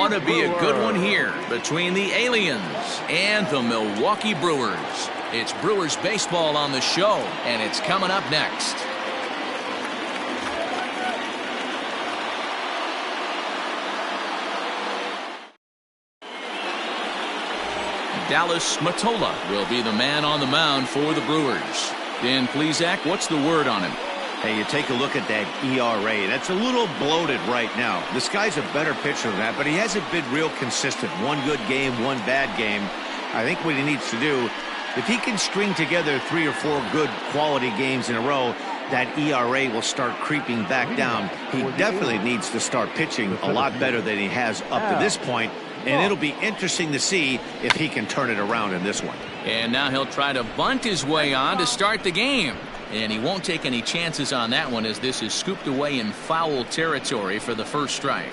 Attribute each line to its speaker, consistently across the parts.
Speaker 1: going to be a good one here between the Aliens and the Milwaukee Brewers. It's Brewers baseball on the show, and it's coming up next. Dallas Matola will be the man on the mound for the Brewers. Dan Plesac, what's the word on him?
Speaker 2: Hey, you take a look at that ERA. That's a little bloated right now. This guy's a better pitcher than that, but he hasn't been real consistent. One good game, one bad game. I think what he needs to do, if he can string together 3 or 4 good quality games in a row, that ERA will start creeping back down. He definitely needs to start pitching a lot better than he has up to this point, and it'll be interesting to see if he can turn it around in this one.
Speaker 1: And now he'll try to bunt his way on to start the game. And he won't take any chances on that one, as this is scooped away in foul territory for the first strike.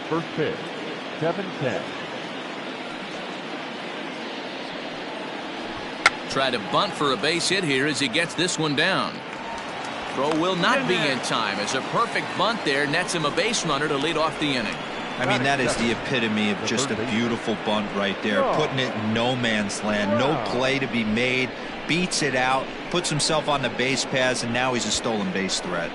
Speaker 3: First pitch, 7-10.
Speaker 1: Try to bunt for a base hit here as he gets this one down. Throw will not be in time, as a perfect bunt there nets him a base runner to lead off the inning.
Speaker 4: I mean, that is the epitome of just a beautiful bunt right there. Putting it in no man's land. No play to be made. Beats it out. Puts himself on the base paths, and now he's a stolen base threat.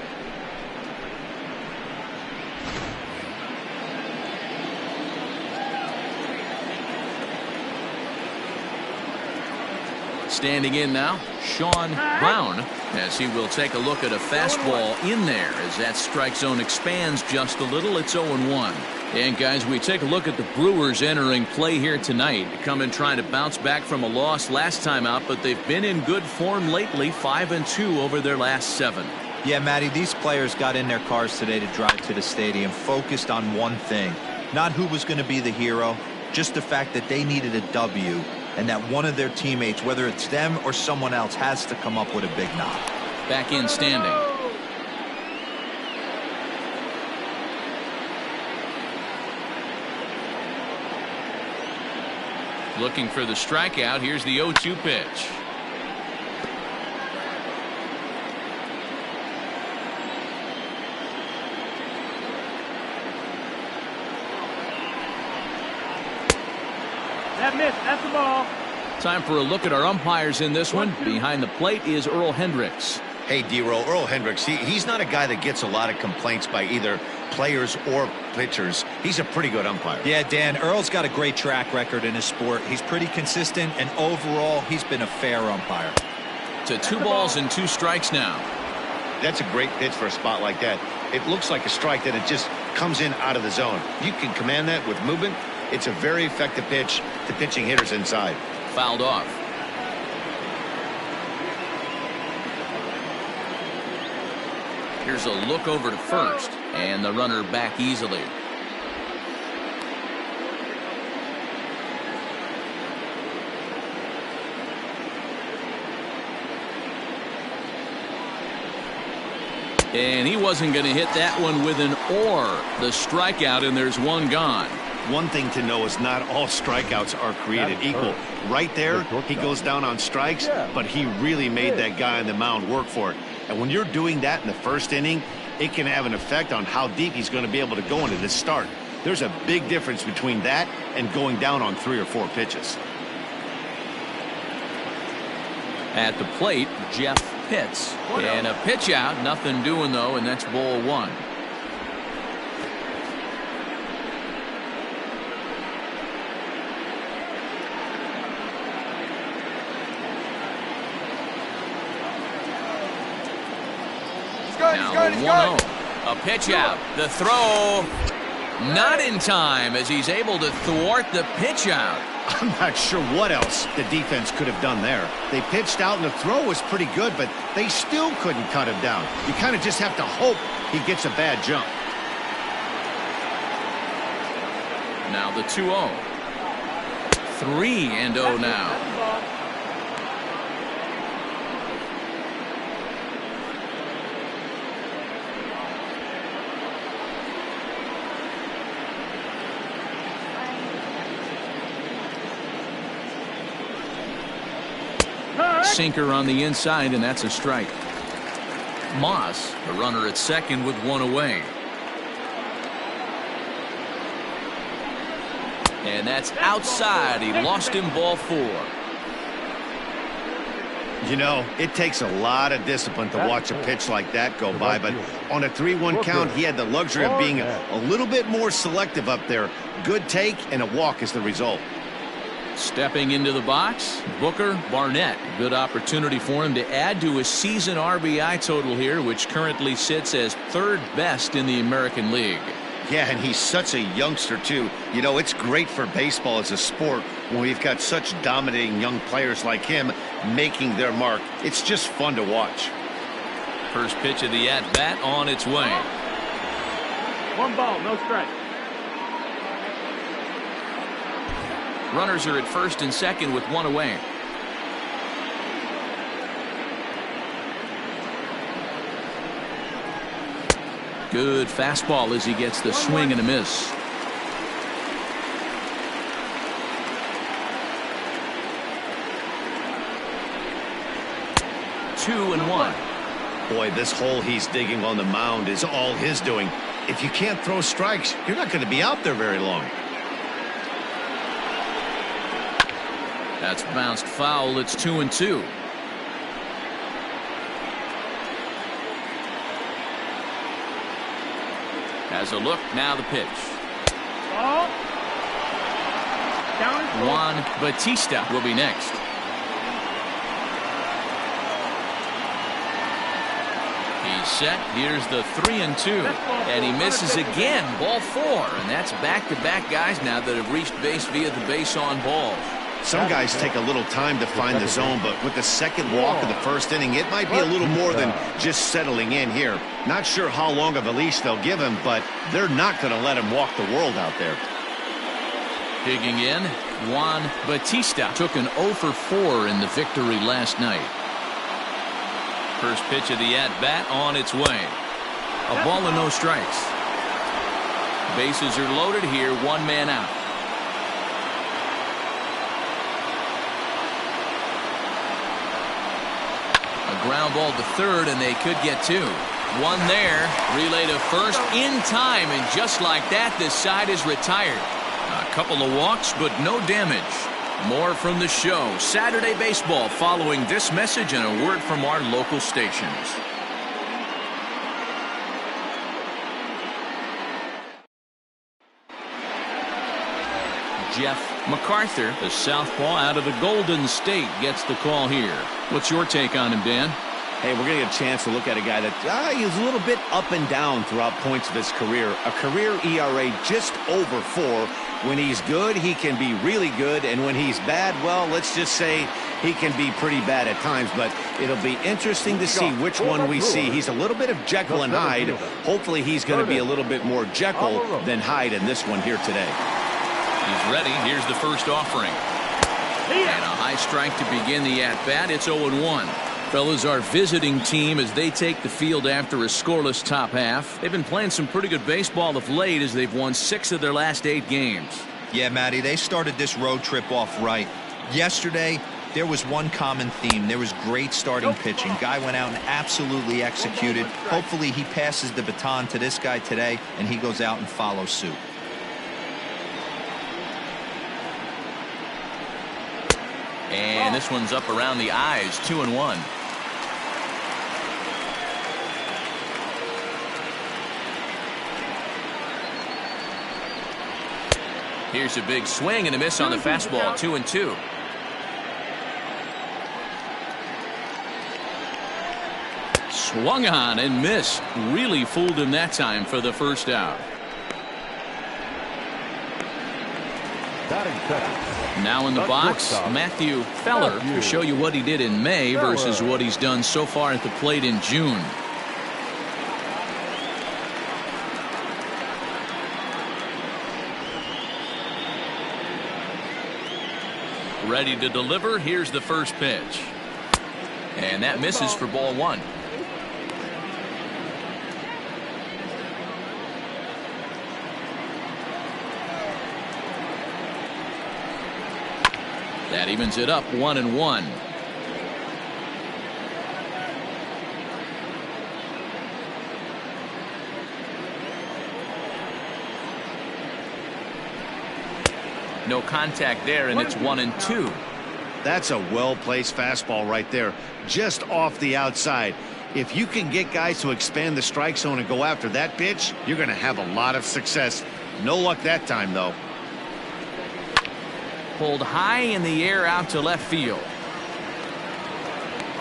Speaker 1: Standing in now, Sean Brown, as he will take a look at a fastball in there as that strike zone expands just a little. It's 0-1. And guys, we take a look at the Brewers entering play here tonight. Come in trying to bounce back from a loss last time out, but they've been in good form lately, 5-2 over their last 7.
Speaker 4: Yeah, Matty, these players got in their cars today to drive to the stadium, focused on one thing. Not who was going to be the hero, just the fact that they needed a W, and that one of their teammates, whether it's them or someone else, has to come up with a big knock.
Speaker 1: Back in standing. Looking for the strikeout. Here's the 0-2 pitch.
Speaker 3: That missed. That's the ball.
Speaker 1: Time for a look at our umpires in this one. Behind the plate is Earl Hendricks.
Speaker 2: Hey, D-Roll, Earl Hendricks, he's not a guy that gets a lot of complaints by either players or pitchers. He's a pretty good umpire.
Speaker 4: Yeah, Dan, Earl's got a great track record in his sport. He's pretty consistent, and overall, he's been a fair umpire.
Speaker 1: To 2 balls and 2 strikes now.
Speaker 2: That's a great pitch for a spot like that. It looks like a strike, that it just comes in out of the zone. You can command that with movement. It's a very effective pitch to pitching hitters inside.
Speaker 1: Fouled off. Here's a look over to first, and the runner back easily. And he wasn't going to hit that one with an or. The strikeout, and there's one gone.
Speaker 2: One thing to know is not all strikeouts are created equal. Right there, he goes down on strikes, but he really made that guy on the mound work for it. And when you're doing that in the first inning, it can have an effect on how deep he's going to be able to go into this start. There's a big difference between that and going down on 3 or 4 pitches.
Speaker 1: At the plate, Jeff Pitts. And a pitch out, nothing doing though, and that's ball 1. Now the 1-0. A pitch out. The throw not in time, as he's able to thwart the pitch out.
Speaker 2: I'm not sure what else the defense could have done there. They pitched out and the throw was pretty good, but they still couldn't cut him down. You kind of just have to hope he gets a bad jump.
Speaker 1: Now the 2-0. 3-0 now. Sinker on the inside, and that's a strike. Moss, the runner at second with 1 away. And that's outside. He lost him, ball 4.
Speaker 2: You know, it takes a lot of discipline to watch a pitch like that go by, but on a 3-1 count, he had the luxury of being a little bit more selective up there. Good take, and a walk is the result.
Speaker 1: Stepping into the box, Booker Barnett. Good opportunity for him to add to his season RBI total here, which currently sits as 3rd best in the American League.
Speaker 2: Yeah, and he's such a youngster, too. You know, it's great for baseball as a sport when we've got such dominating young players like him making their mark. It's just fun to watch.
Speaker 1: First pitch of the at-bat on its way.
Speaker 3: 1 ball, no strike.
Speaker 1: Runners are at first and second with 1 away. Good fastball as he gets the swing and a miss. Two and 1.
Speaker 2: Boy, this hole he's digging on the mound is all his doing. If you can't throw strikes, you're not going to be out there very long.
Speaker 1: That's bounced foul. It's 2 and 2. Has a look. Now the pitch.
Speaker 3: Ball. Down and
Speaker 1: Juan Bautista will be next. He's set. Here's the 3 and 2. And he misses again. Ball 4. And that's back-to-back guys now that have reached base via the base on balls.
Speaker 2: Some guys take a little time to find the zone, but with the second walk of the first inning, it might be a little more than just settling in here. Not sure how long of a leash they'll give him, but they're not going to let him walk the world out there.
Speaker 1: Digging in, Juan Bautista took an 0 for 4 in the victory last night. First pitch of the at-bat on its way. A ball and no strikes. Bases are loaded here, 1 man out. Ground ball to third, and they could get 2. 1 there. Relay to first in time, and just like that, this side is retired. A couple of walks, but no damage. More from the show. Saturday Baseball following this message and a word from our local stations. Jeff MacArthur, the southpaw out of the Golden State, gets the call here. What's your take on him, Dan?
Speaker 2: Hey, we're going to get a chance to look at a guy that he's a little bit up and down throughout points of his career. A career ERA just over 4. When he's good, he can be really good. And when he's bad, well, let's just say he can be pretty bad at times. But it'll be interesting to see which one we see. He's a little bit of Jekyll and Hyde. Hopefully he's going to be a little bit more Jekyll than Hyde in this one here today.
Speaker 1: He's ready. Here's the first offering. And a high strike to begin the at-bat. It's 0-1. Fellas, our visiting team as they take the field after a scoreless top half. They've been playing some pretty good baseball of late as they've won 6 of their last 8 games.
Speaker 4: Yeah, Matty, they started this road trip off right. Yesterday, there was one common theme. There was great starting pitching. Guy went out and absolutely executed. Hopefully he passes the baton to this guy today, and he goes out and follows suit.
Speaker 1: And this one's up around the eyes, 2-1. Here's a big swing and a miss on the fastball, 2-2. Swung on and missed. Really fooled him that time for the first out. Now in the box, Matthew Feller to show you what he did in May versus what he's done so far at the plate in June. Ready to deliver. Here's the first pitch. And that misses for ball 1. That evens it up 1-1. No contact there, and it's 1-2.
Speaker 2: That's a well-placed fastball right there, just off the outside. If you can get guys to expand the strike zone and go after that pitch, you're going to have a lot of success. No luck that time, though.
Speaker 1: Pulled high in the air out to left field.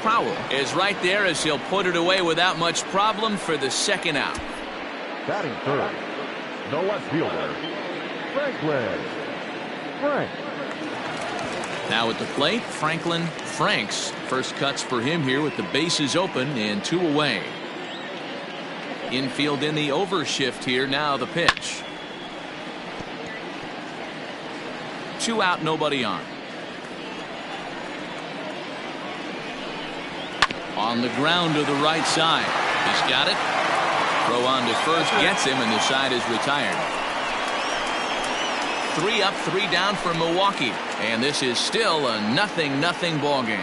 Speaker 1: Crowell is right there as he'll put it away without much problem for the second out.
Speaker 5: Batting third, the left fielder, Franklin.
Speaker 1: Now at the plate, Franklin Franks. First cuts for him here with the bases open and 2 away. Infield in the overshift here. Now the pitch. 2 out, nobody on. On the ground to the right side. He's got it. Throw on to first gets him, and the side is retired. 3 up, 3 down for Milwaukee. And this is still a 0-0 ball game.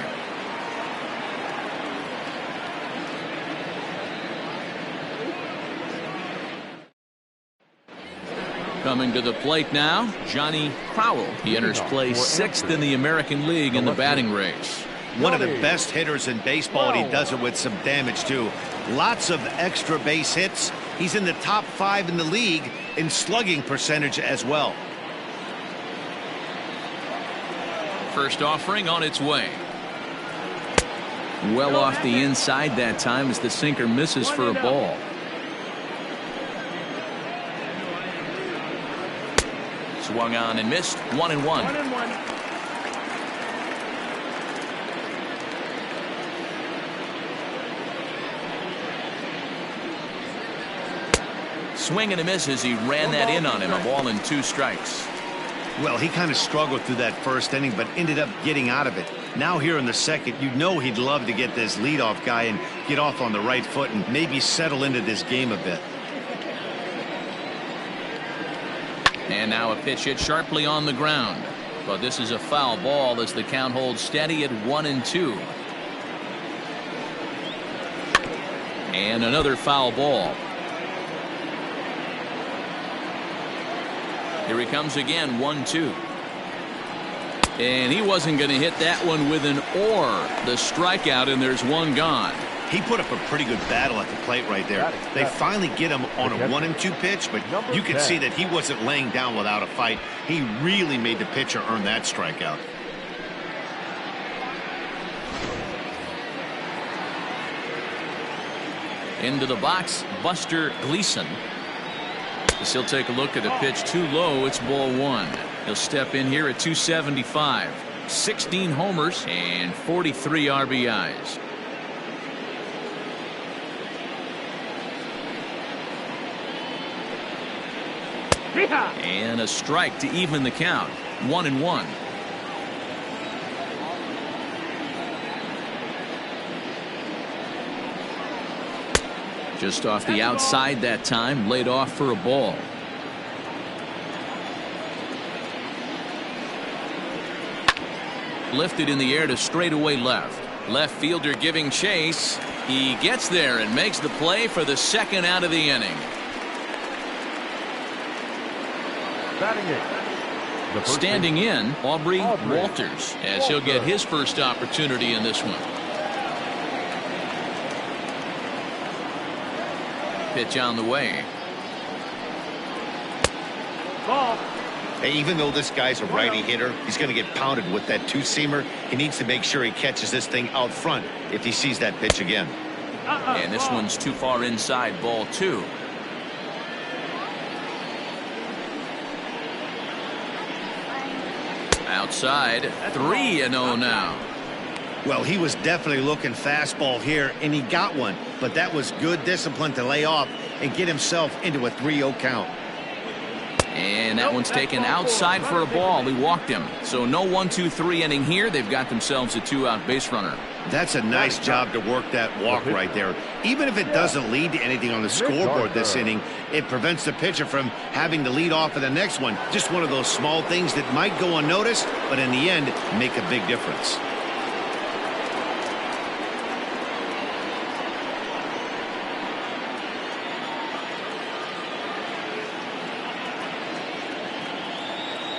Speaker 1: Coming to the plate now, Johnny Crowell. He enters play 6th in the American League in the batting race.
Speaker 2: One of the best hitters in baseball, and he does it with some damage, too. Lots of extra base hits. He's in the top 5 in the league in slugging percentage as well.
Speaker 1: First offering on its way. Well off the inside that time as the sinker misses for a ball. Swung on and missed. 1-1. Swing and a miss as he ran that in on him. A ball and 2 strikes.
Speaker 2: Well, he kind of struggled through that first inning, but ended up getting out of it. Now here in the second, you know he'd love to get this leadoff guy and get off on the right foot and maybe settle into this game a bit.
Speaker 1: And now a pitch hit sharply on the ground. But this is a foul ball as the count holds steady at 1-2. And another foul ball. Here he comes again, 1-2. And he wasn't going to hit that one with an or. The strikeout, and there's 1 gone.
Speaker 2: He put up a pretty good battle at the plate right there. They finally get him on a 1-2 pitch, but you could see that he wasn't laying down without a fight. He really made the pitcher earn that strikeout.
Speaker 1: Into the box, Buster Gleason. As he'll take a look at a pitch too low. It's ball 1. He'll step in here at 275. 16 homers and 43 RBIs. And a strike to even the count. 1-1. Just off the outside that time, laid off for a ball. Lifted in the air to straightaway left. Left fielder giving chase. He gets there and makes the play for the second out of the inning. Standing in, Aubrey Walters, as he'll get his first opportunity in this one. Pitch on the way.
Speaker 3: Ball.
Speaker 2: Even though this guy's a righty hitter, he's going to get pounded with that 2-seamer. He needs to make sure he catches this thing out front if he sees that pitch again.
Speaker 1: And this one's too far inside, ball 2. Outside, 3-0 now.
Speaker 2: Well, he was definitely looking fastball here, and he got one. But that was good discipline to lay off and get himself into a 3-0 count.
Speaker 1: And that one's taken outside for a ball. He walked him. So no 1-2-3 inning here. They've got themselves a 2-out base runner.
Speaker 2: That's a nice job to work that walk right there. Even if it doesn't lead to anything on the scoreboard this inning, it prevents the pitcher from having to lead off of the next one. Just one of those small things that might go unnoticed, but in the end, make a big difference.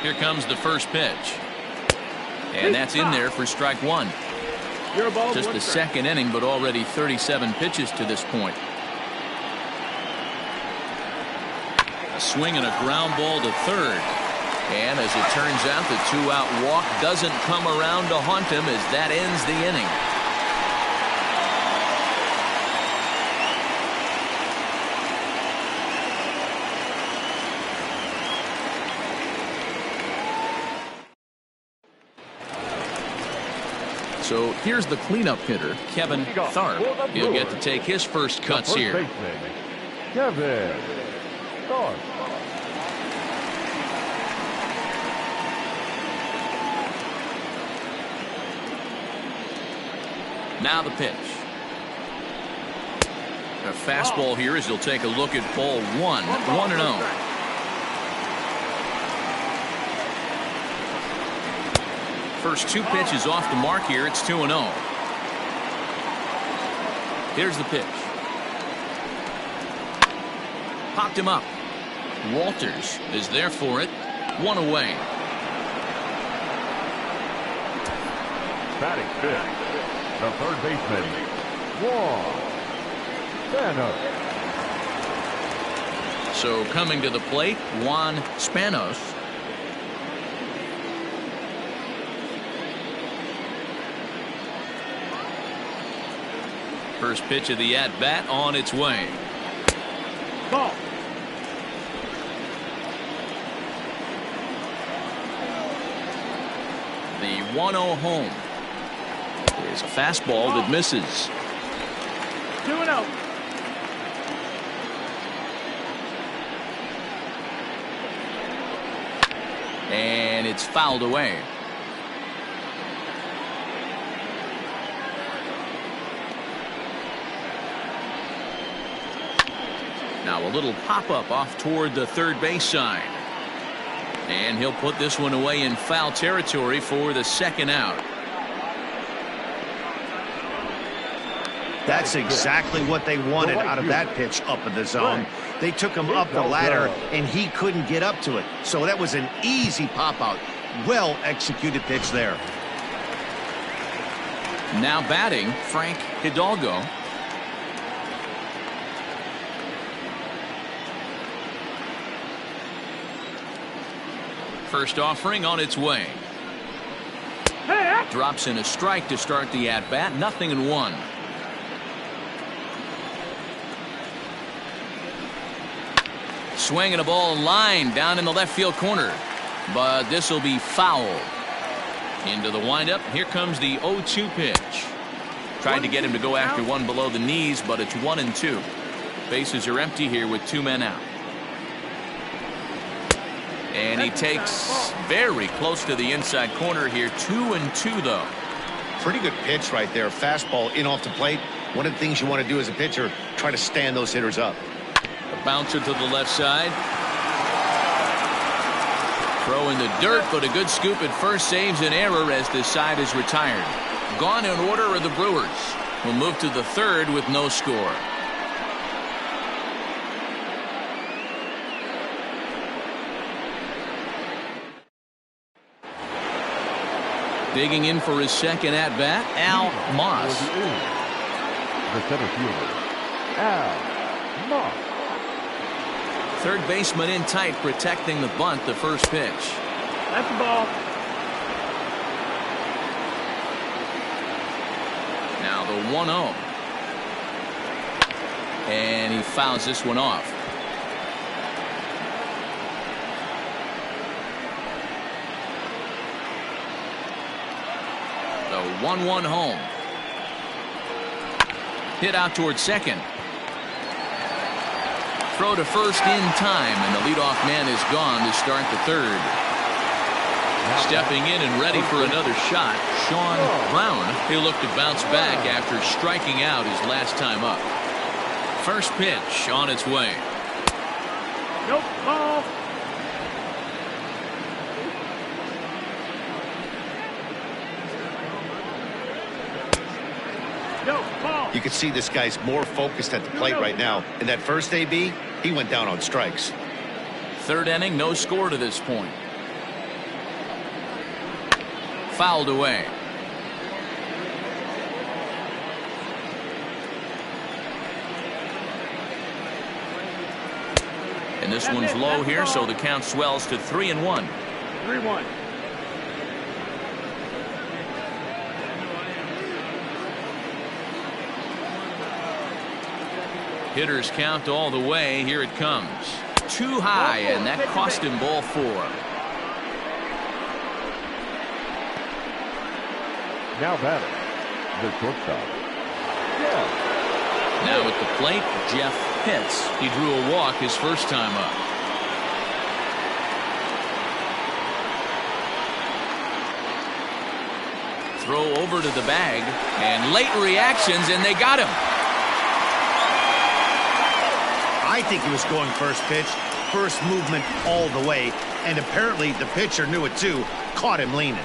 Speaker 1: Here comes the first pitch. And that's in there for strike one. Just the second inning, but already 37 pitches to this point. A swing and a ground ball to third. And as it turns out, the two-out walk doesn't come around to haunt him as that ends the inning. So here's the cleanup hitter, Kevin Tharp. He'll get to take his first cuts here.
Speaker 5: Kevin Tharp.
Speaker 1: Now the pitch. A fastball here as he'll take a look at ball one. 1-0. First two pitches off the mark here. It's 2-0. Here's the pitch. Popped him up. Walters is there for it. One away.
Speaker 5: Batting fifth, the third baseman, Juan Spanos.
Speaker 1: So coming to the plate, Juan Spanos. First pitch of the at-bat on its way.
Speaker 3: Ball.
Speaker 1: The 1-0 home. There's a fastball that misses.
Speaker 3: 2-0.
Speaker 1: And it's fouled away. Now a little pop-up off toward the third base side. And he'll put this one away in foul territory for the second out.
Speaker 2: That's exactly what they wanted out of that pitch up in the zone. They took him up the ladder, and he couldn't get up to it. So that was an easy pop-out. Well-executed pitch there.
Speaker 1: Now batting, Frank Hidalgo. First offering on its way. Drops in a strike to start the at-bat. 0-1. Swinging a ball line down in the left field corner. But this will be foul. Into the windup. Here comes the 0-2 pitch. Tried to get him to go after one below the knees, but it's 1-2. Bases are empty here with two men out. And he takes very close to the inside corner here. 2-2 though.
Speaker 2: Pretty good pitch right there. Fastball in off the plate. One of the things you want to do as a pitcher, try to stand those hitters up.
Speaker 1: A bouncer to the left side. Throw in the dirt, but a good scoop at first saves an error as this side is retired. Gone in order are the Brewers. Will move to the third with no score. Digging in for his second at-bat, Al Moss.
Speaker 5: The center fielder, Al Moss.
Speaker 1: Third baseman in tight, protecting the bunt, the first pitch.
Speaker 3: That's the ball.
Speaker 1: Now the 1-0. And he fouls this one off. The 1-1 home. Hit out towards second. Throw to first in time, and the leadoff man is gone to start the third. Stepping in and ready for another shot, Sean Brown. He'll look to bounce back after striking out his last time up. First pitch on its way.
Speaker 3: Nope, ball.
Speaker 2: You can see this guy's more focused at the plate right now. In that first AB, he went down on strikes.
Speaker 1: Third inning, no score to this point. fouled away. And this one's low here, so the count swells to 3-1.
Speaker 3: 3-1.
Speaker 1: Hitters count all the way. Here it comes. Too high, and that cost him ball 4.
Speaker 5: Now batting, the shortstop. Yeah.
Speaker 1: Now at the plate, Jeff Pitts. He drew a walk his first time up. Throw over to the bag, and late reactions, and they got him.
Speaker 2: I think he was going first pitch, first movement all the way, and apparently the pitcher knew it too, caught him leaning.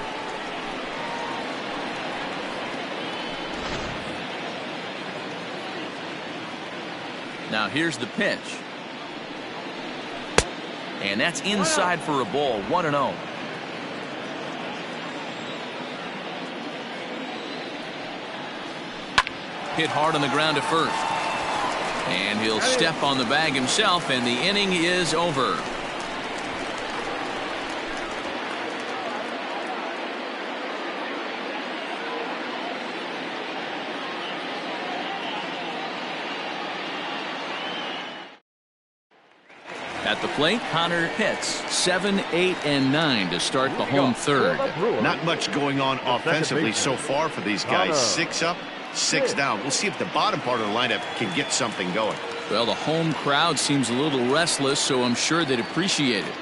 Speaker 1: Now here's the pitch. And that's inside for a ball, 1-0. Hit hard on the ground to first. And he'll step on the bag himself, and the inning is over. At the plate, Connor Pitts, 7, 8, and 9 to start the home third.
Speaker 2: Not much going on offensively so far for these guys. 6 up, 6 down. We'll see if the bottom part of the lineup can get something going.
Speaker 1: Well, the home crowd seems a little restless, so I'm sure they'd appreciate it.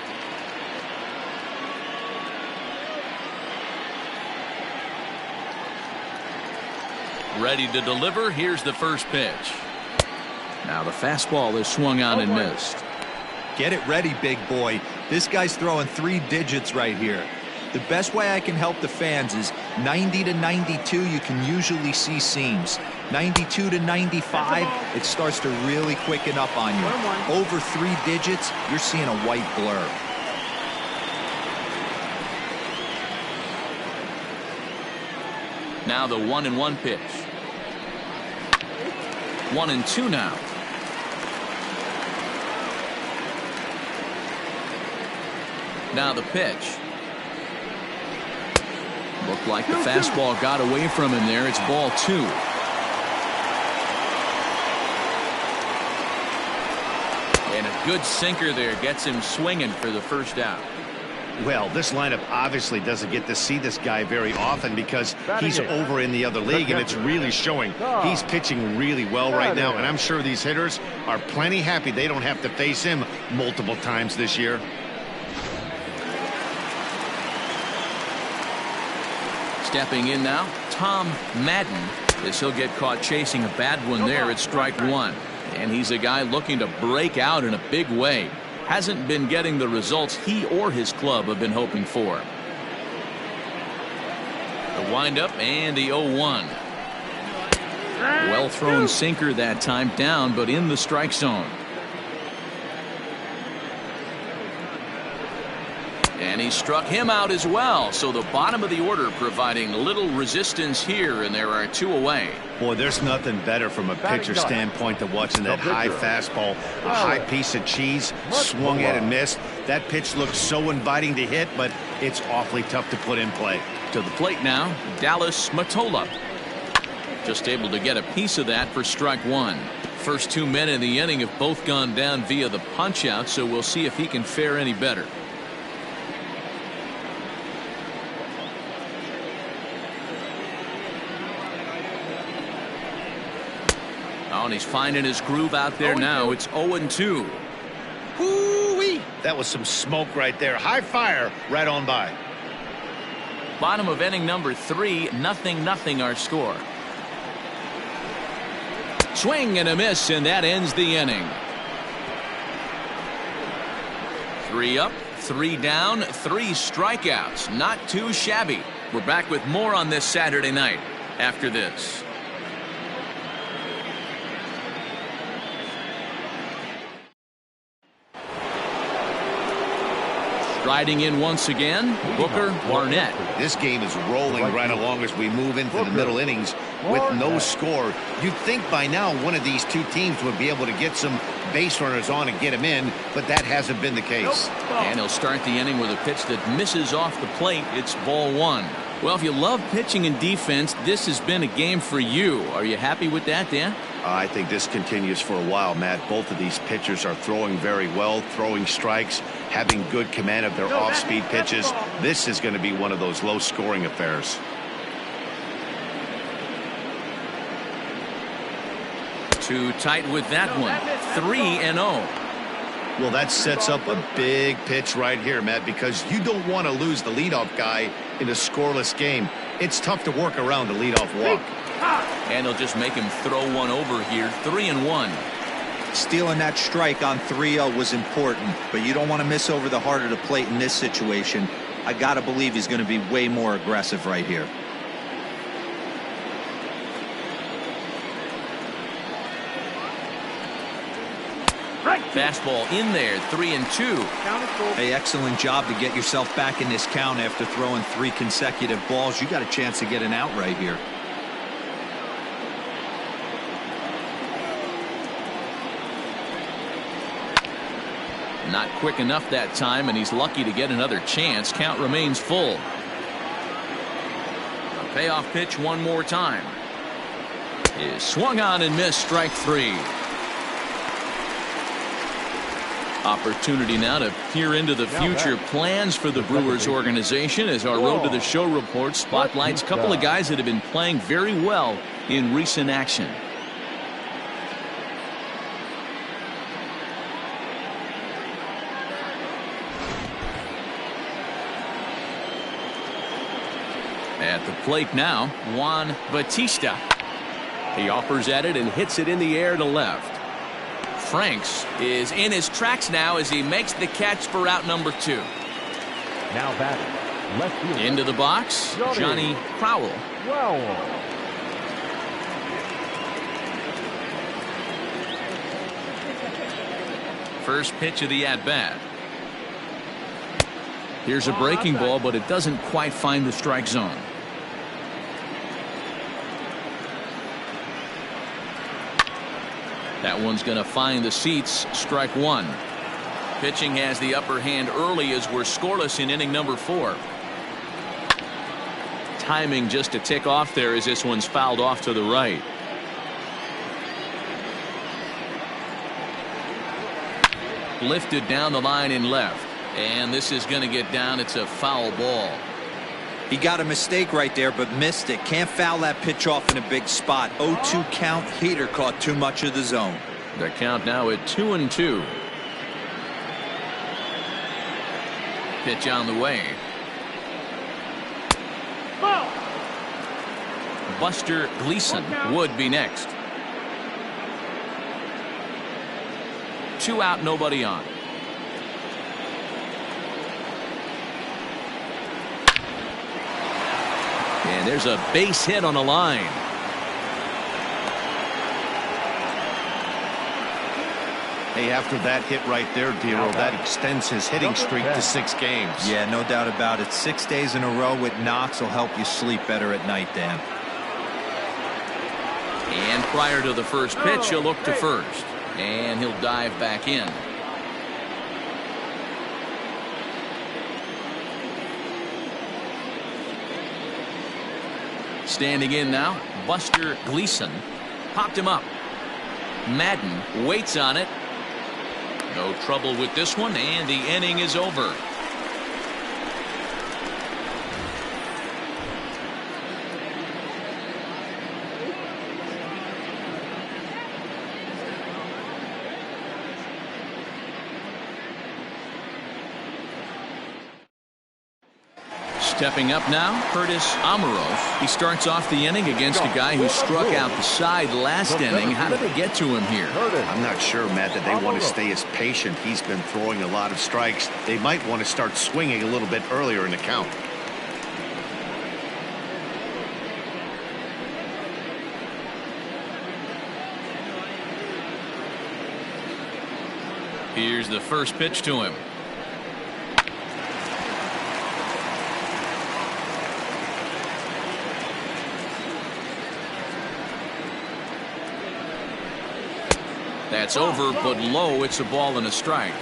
Speaker 1: Ready to deliver. Here's the first pitch. Now the fastball is swung on and missed.
Speaker 4: Get it ready, big boy. This guy's throwing 3 digits right here. The best way I can help the fans is 90 to 92, you can usually see seams. 92 to 95, it starts to really quicken up on you. Over 3 digits, you're seeing a white blur.
Speaker 1: Now the 1-1 pitch. 1-2 now. Now the pitch. Looked like the fastball got away from him there. It's ball 2. And a good sinker there gets him swinging for the first out.
Speaker 2: Well, this lineup obviously doesn't get to see this guy very often because he's over in the other league, and it's really showing. He's pitching really well right now, and I'm sure these hitters are plenty happy they don't have to face him multiple times this year.
Speaker 1: Stepping in now, Tom Madden, as he'll get caught chasing a bad one there at strike 1. And he's a guy looking to break out in a big way. Hasn't been getting the results he or his club have been hoping for. The windup and the 0-1. Well thrown sinker that time, down but in the strike zone. And he struck him out as well. So the bottom of the order providing little resistance here, and there are 2 away.
Speaker 2: Boy, there's nothing better from a pitcher standpoint than watching that high fastball, a high piece of cheese, swung at and missed. That pitch looks so inviting to hit, but it's awfully tough to put in play.
Speaker 1: To the plate now, Dallas Matola. Just able to get a piece of that for strike 1. First 2 men in the inning have both gone down via the punch out, so we'll see if he can fare any better. Oh, and he's finding his groove out there now. It's 0-2.
Speaker 2: Woo-wee! That was some smoke right there. High fire right on by.
Speaker 1: Bottom of inning number 3, 0-0 our score. Swing and a miss, and that ends the inning. 3 up, 3 down, 3 strikeouts. Not too shabby. We're back with more on this Saturday night after this. Riding in once again, Booker Barnett.
Speaker 2: This game is rolling right along as we move into the middle innings with no score. You'd think by now one of these two teams would be able to get some base runners on and get them in, but that hasn't been the case.
Speaker 1: And he'll start the inning with a pitch that misses off the plate. It's ball one. Well, if you love pitching and defense, this has been a game for you. Are you happy with that, Dan?
Speaker 2: I think this continues for a while, Matt. Both of these pitchers are throwing very well, throwing strikes, having good command of their off-speed pitches. This is going to be one of those low-scoring affairs.
Speaker 1: Too tight with that one. 3-0.
Speaker 2: Well, that sets up a big pitch right here, Matt, because you don't want to lose the leadoff guy in a scoreless game. It's tough to work around a leadoff walk.
Speaker 1: And he'll just make him throw one over here. 3-1.
Speaker 4: Stealing that strike on 3-0 was important, but you don't want to miss over the heart of the plate in this situation. I got to believe he's going to be way more aggressive right here.
Speaker 1: Fastball in there. 3-2.
Speaker 4: Hey, excellent job to get yourself back in this count after throwing 3 consecutive balls. You got a chance to get an out right here.
Speaker 1: Not quick enough that time, and he's lucky to get another chance. Count remains full. A payoff pitch one more time. Is swung on and missed. Strike 3. Opportunity now to peer into the future plans for the Brewers organization as our Road to the Show report spotlights a couple of guys that have been playing very well in recent action. At the plate now, Juan Bautista. He offers at it and hits it in the air to left. Franks is in his tracks now as he makes the catch for out number 2.
Speaker 5: Now batting, left field.
Speaker 1: Into the box, Johnny Crowell.
Speaker 5: Wow.
Speaker 1: First pitch of the at-bat. Here's a breaking ball, but it doesn't quite find the strike zone. That one's going to find the seats. Strike 1. Pitching has the upper hand early as we're scoreless in inning number 4. Timing just to tick off there as this one's fouled off to the right. Lifted down the line in left. And this is going to get down. It's a foul ball.
Speaker 4: He got a mistake right there, but missed it. Can't foul that pitch off in a big spot. 0-2 count. Heater caught too much of the zone.
Speaker 1: The count now at 2-2. Pitch on the way. Buster Gleason would be next. 2 out, nobody on. And there's a base hit on the line.
Speaker 2: Hey, after that hit right there, Dero, that extends his hitting streak to 6 games.
Speaker 4: Yeah, no doubt about it. 6 days in a row with knocks will help you sleep better at night, Dan.
Speaker 1: And prior to the first pitch, he'll look to first. And he'll dive back in. Standing in now, Buster Gleason. Popped him up. Madden waits on it. No trouble with this one, and the inning is over. Stepping up now, Curtis Amaro. He starts off the inning against a guy who struck out the side last inning. How did they get to him here?
Speaker 2: I'm not sure, Matt, that they want to stay as patient. He's been throwing a lot of strikes. They might want to start swinging a little bit earlier in the count.
Speaker 1: Here's the first pitch to him. That's over, but low. It's a ball and a strike.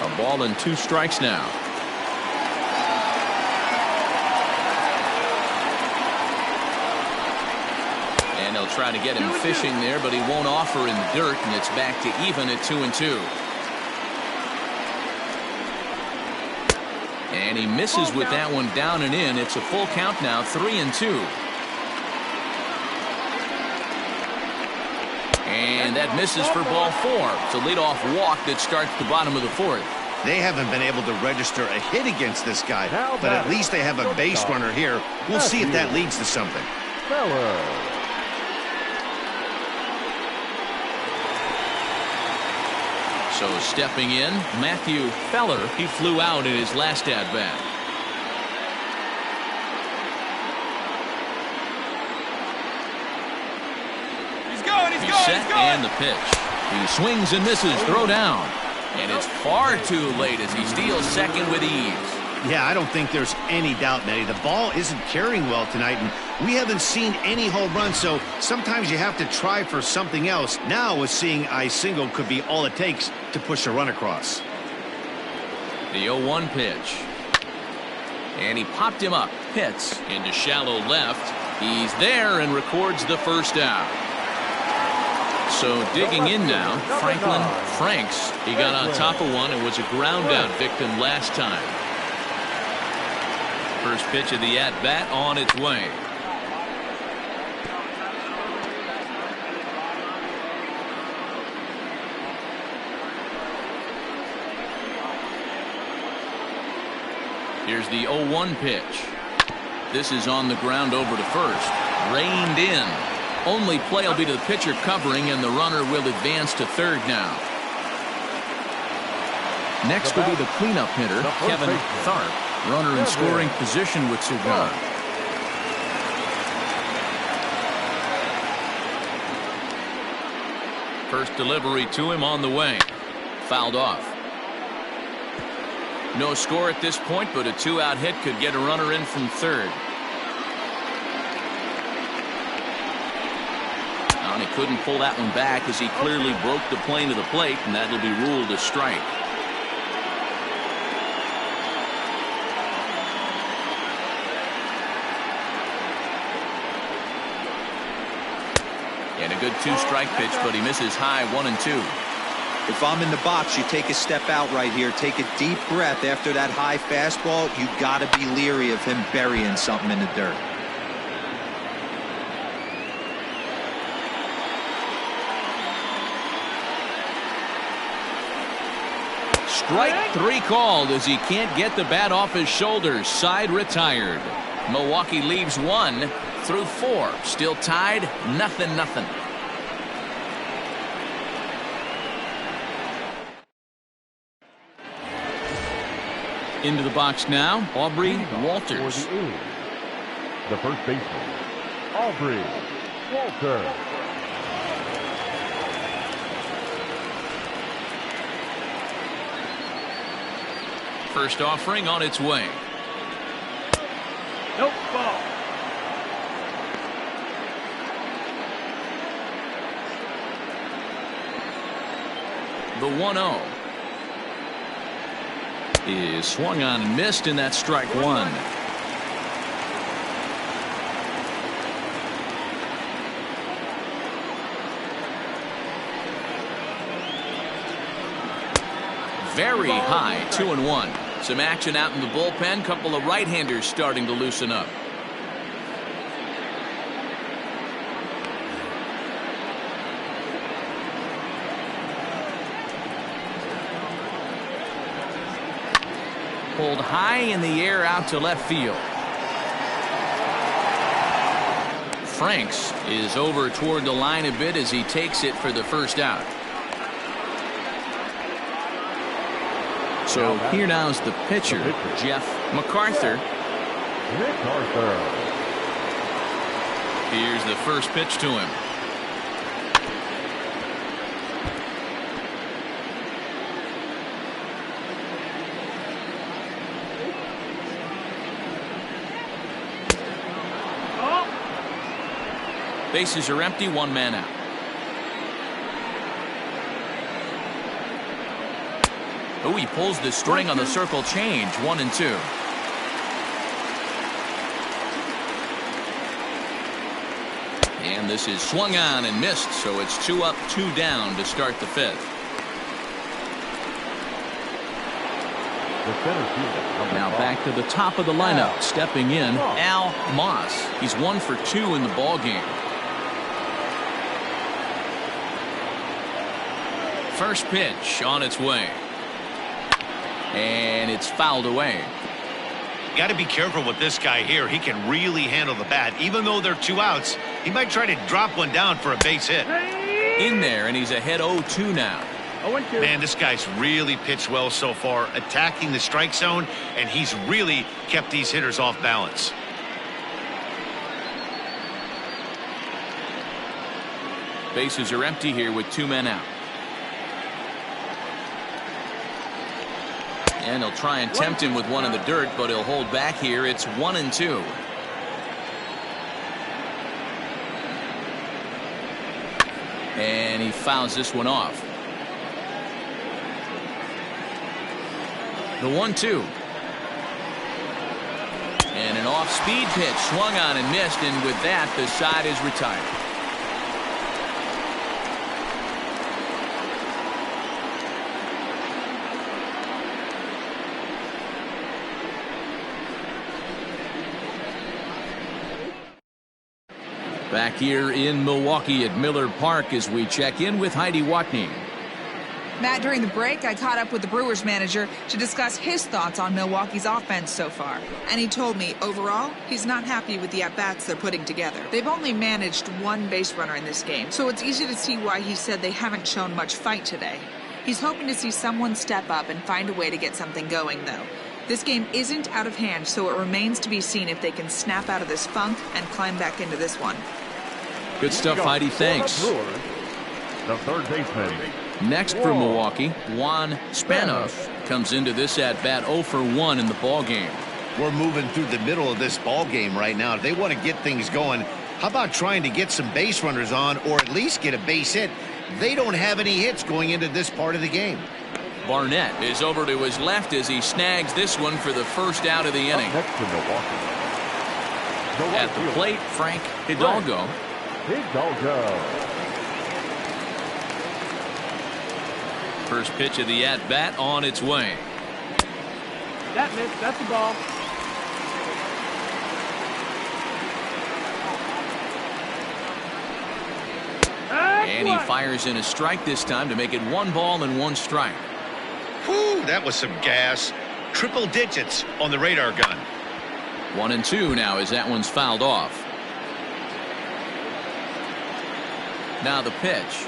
Speaker 1: A ball and 2 strikes now. And they'll try to get him fishing there, but he won't offer in the dirt, and it's back to even at 2-2. And he misses with that one down and in. It's a full count now, 3-2. And that misses for ball 4. It's a leadoff walk that starts the bottom of the 4th.
Speaker 2: They haven't been able to register a hit against this guy, but at least they have a base runner here. We'll see if that leads to something.
Speaker 1: So stepping in, Matthew Feller. He flew out in his last at-bat. He's set and the pitch. He swings and misses. Throw down. And it's far too late as he steals second with ease.
Speaker 2: Yeah, I don't think there's any doubt, Nettie. The ball isn't carrying well tonight, and we haven't seen any home runs, so sometimes you have to try for something else. Now, with seeing I single could be all it takes to push a run across.
Speaker 1: The 0-1 pitch. And he popped him up. Hits into shallow left. He's there and records the first out. So digging in now, Franklin Franks. He got on top of one and was a ground out victim last time. First pitch of the at-bat on its way. Here's the 0-1 pitch. This is on the ground over to first. Reined in. Only play will be to the pitcher covering, and the runner will advance to third now. Next will be the cleanup hitter, Kevin Tharp. Runner in scoring position with Sugan. First delivery to him on the way. Fouled off. No score at this point, but a 2-out hit could get a runner in from third. And he couldn't pull that one back as he clearly broke the plane of the plate, and that'll be ruled a strike. And a good 2-strike pitch, but he misses high 1-2.
Speaker 4: If I'm in the box, you take a step out right here. Take a deep breath after that high fastball. You got to be leery of him burying something in the dirt.
Speaker 1: Strike 3 called as he can't get the bat off his shoulders. Side retired. Milwaukee leaves 1 through 4. Still tied, 0-0. Into the box now, Aubrey Walters.
Speaker 5: The first baseman, Aubrey Walters.
Speaker 1: First offering on its way.
Speaker 3: Nope, ball.
Speaker 1: The 1-0 is swung on and missed, and that's strike 1. Very high, 2-1. Some action out in the bullpen. Couple of right-handers starting to loosen up. Pulled high in the air out to left field. Franks is over toward the line a bit as he takes it for the first out. So here now's the pitcher, Jeff MacArthur. Here's the first pitch to him. Bases are empty, one man out. Oh, he pulls the string on the circle change. 1-2. And this is swung on and missed, so it's 2 up, 2 down to start the 5th. Now back to the top of the lineup. Stepping in, Al Moss. He's 1 for 2 in the ball game. First pitch on its way. And it's fouled away.
Speaker 2: Got to be careful with this guy here. He can really handle the bat. Even though they're 2 outs, he might try to drop one down for a base hit.
Speaker 1: In there, and he's ahead 0-2 now.
Speaker 2: Man, this guy's really pitched well so far, attacking the strike zone, and he's really kept these hitters off balance.
Speaker 1: Bases are empty here with 2 men out. And he'll try and tempt him with one in the dirt, but he'll hold back here. It's 1-2. And he fouls this one off. The 1-2. And an off-speed pitch swung on and missed, and with that, the side is retired. Back here in Milwaukee at Miller Park as we check in with Heidi Watney.
Speaker 6: Matt, during the break, I caught up with the Brewers manager to discuss his thoughts on Milwaukee's offense so far. And he told me, overall, he's not happy with the at-bats they're putting together. They've only managed 1 base runner in this game, so it's easy to see why he said they haven't shown much fight today. He's hoping to see someone step up and find a way to get something going, though. This game isn't out of hand, so it remains to be seen if they can snap out of this funk and climb back into this one.
Speaker 1: Good stuff, Heidi. Thanks.
Speaker 5: The third baseman.
Speaker 1: Next for Milwaukee, Juan Spanoff comes into this at-bat 0 for 1 in the ball game.
Speaker 2: We're moving through the middle of this ball game right now. If they want to get things going, how about trying to get some base runners on or at least get a base hit? They don't have any hits going into this part of the game.
Speaker 1: Barnett is over to his left as he snags this one for the first out of the inning.
Speaker 5: Next to Milwaukee.
Speaker 1: At the plate, Frank Hidalgo. First pitch of the at-bat on its way.
Speaker 3: That missed. That's the ball.
Speaker 1: And he fires in a strike this time to make it 1 ball and 1 strike.
Speaker 2: Whew, that was some gas. Triple digits on the radar gun.
Speaker 1: 1-2 now as that one's fouled off. Now the pitch.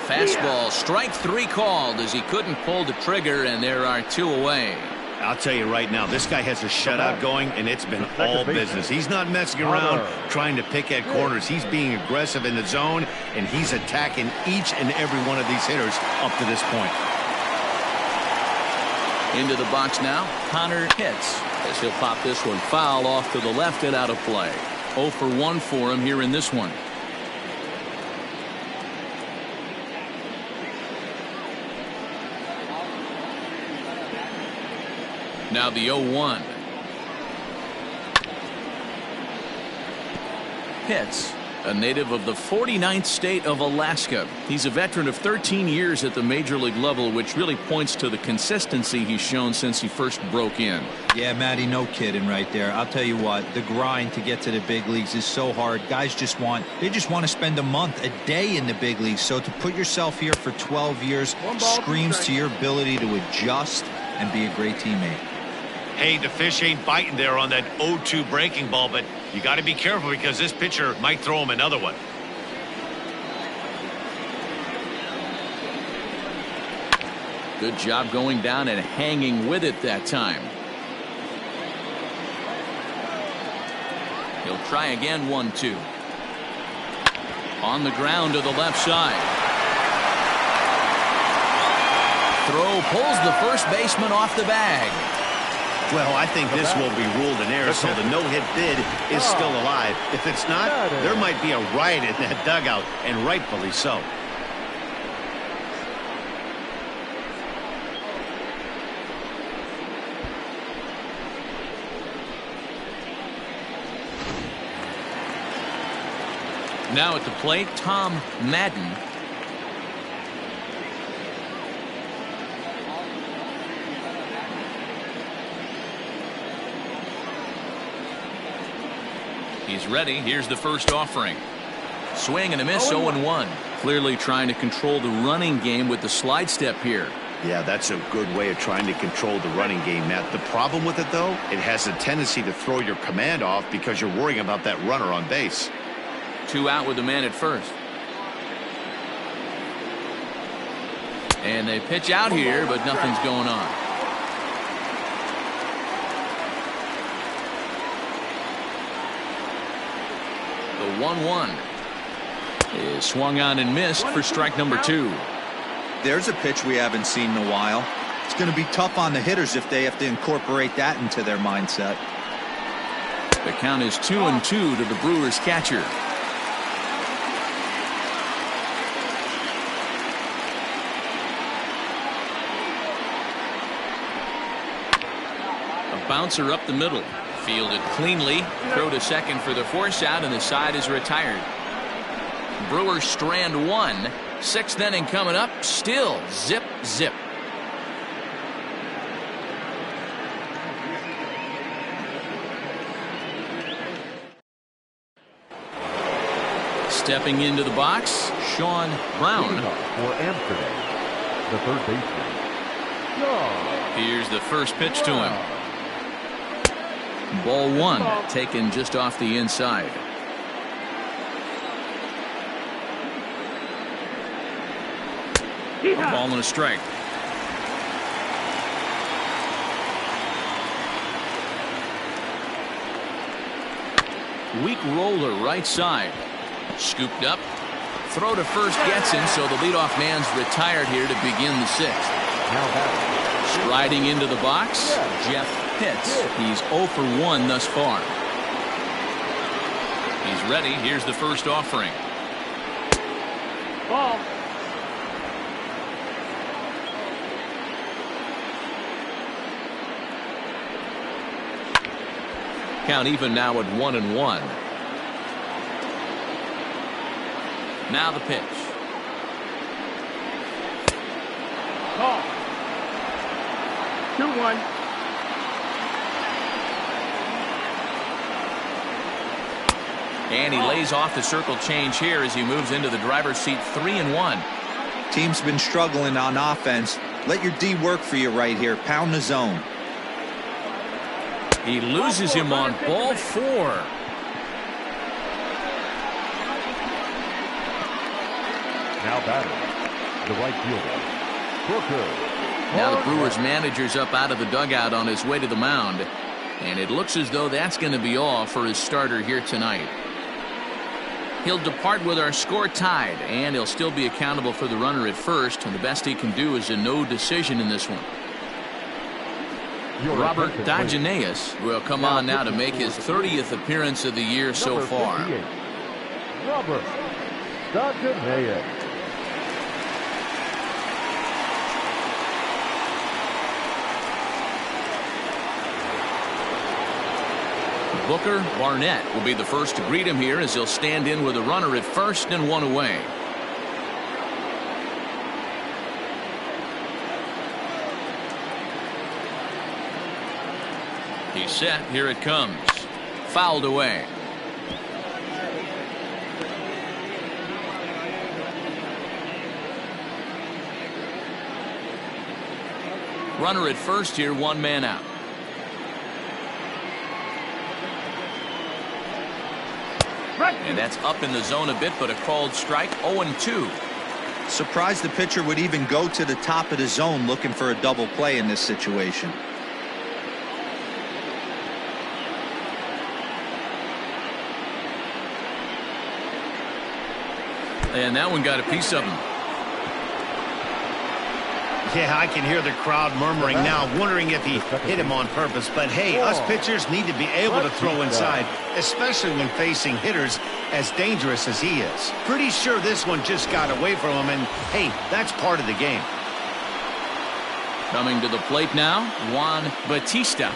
Speaker 1: Fastball, strike 3 called as he couldn't pull the trigger, and there are 2 away.
Speaker 2: I'll tell you right now, this guy has a shutout going, and it's been all business. He's not messing around trying to pick at corners. He's being aggressive in the zone, and he's attacking each and every one of these hitters up to this point.
Speaker 1: Into the box now, Connor hits as he'll pop this one foul off to the left and out of play. 0 for 1 for him here in this one. Now the 0-1. Hits. A native of the 49th state of Alaska. He's a veteran of 13 years at the major league level, which really points to the consistency he's shown since he first broke in.
Speaker 4: Yeah, Matty, no kidding right there. I'll tell you what, the grind to get to the big leagues is so hard. Guys just want to spend a month, a day in the big leagues. So to put yourself here for 12 years screams to your ability to adjust and be a great teammate.
Speaker 2: Hey, the fish ain't biting there on that 0-2 breaking ball, but you got to be careful because this pitcher might throw him another one.
Speaker 1: Good job going down and hanging with it that time. He'll try again. 1-2. On the ground to the left side. Throw pulls the first baseman off the bag.
Speaker 2: Well, I think this will be ruled an error, so the no-hit bid is still alive. If it's not, there might be a riot in that dugout, and rightfully so.
Speaker 1: Now at the plate, Tom Madden. He's ready. Here's the first offering. Swing and a miss, 0-1. Clearly trying to control the running game with the slide step here.
Speaker 2: Yeah, that's a good way of trying to control the running game, Matt. The problem with it, though, it has a tendency to throw your command off because you're worrying about that runner on base.
Speaker 1: 2 out with the man at first. And they pitch out here, but nothing's going on. The 1-1 is swung on and missed for strike number 2.
Speaker 4: There's a pitch we haven't seen in a while. It's going to be tough on the hitters if they have to incorporate that into their mindset.
Speaker 1: The count is 2-2 to the Brewers catcher. A bouncer up the middle. Fielded cleanly. Throw to second for the force out, and the side is retired. Brewers strand 1. 6th inning coming up. Still zip, zip. Stepping into the box, Sean Brown.
Speaker 5: For Amsterdam, the third baseman.
Speaker 1: Here's the first pitch to him. Ball 1, taken just off the inside. A ball and a strike. Weak roller right side. Scooped up. Throw to first gets him, so the leadoff man's retired here to begin the 6th. Striding into the box, Jeff Pitts. He's 0 for 1 thus far. He's ready. Here's the first offering.
Speaker 3: Ball.
Speaker 1: Count even now at 1-1. Now the pitch.
Speaker 3: Ball. 2-1.
Speaker 1: And he lays off the circle change here as he moves into the driver's seat. 3-1.
Speaker 4: Team's been struggling on offense. Let your D work for you right here. Pound the zone.
Speaker 1: He loses him on ball 4.
Speaker 5: Now batting, the right fielder, Booker.
Speaker 1: Now the Brewers manager's up out of the dugout on his way to the mound. And it looks as though that's going to be all for his starter here tonight. He'll depart with our score tied, and he'll still be accountable for the runner at first, and the best he can do is a no decision in this one. Robert Dageneus will come on now to make his 30th appearance of the year so far.
Speaker 5: Robert Dageneus.
Speaker 1: Booker Barnett will be the first to greet him here as he'll stand in with a runner at first and 1 away. He's set. Here it comes. Fouled away. Runner at first here, 1 man out. And that's up in the zone a bit, but a called strike. 0-2.
Speaker 4: Surprised the pitcher would even go to the top of the zone looking for a double play in this situation. And that one got a piece of him.
Speaker 2: Yeah, I can hear the crowd murmuring now, wondering if he hit him on purpose. But hey, us pitchers need to be able to throw inside, especially when facing hitters as dangerous as he is. Pretty sure this one just got away from him, and hey, that's part of the game.
Speaker 1: Coming to the plate now, Juan Bautista.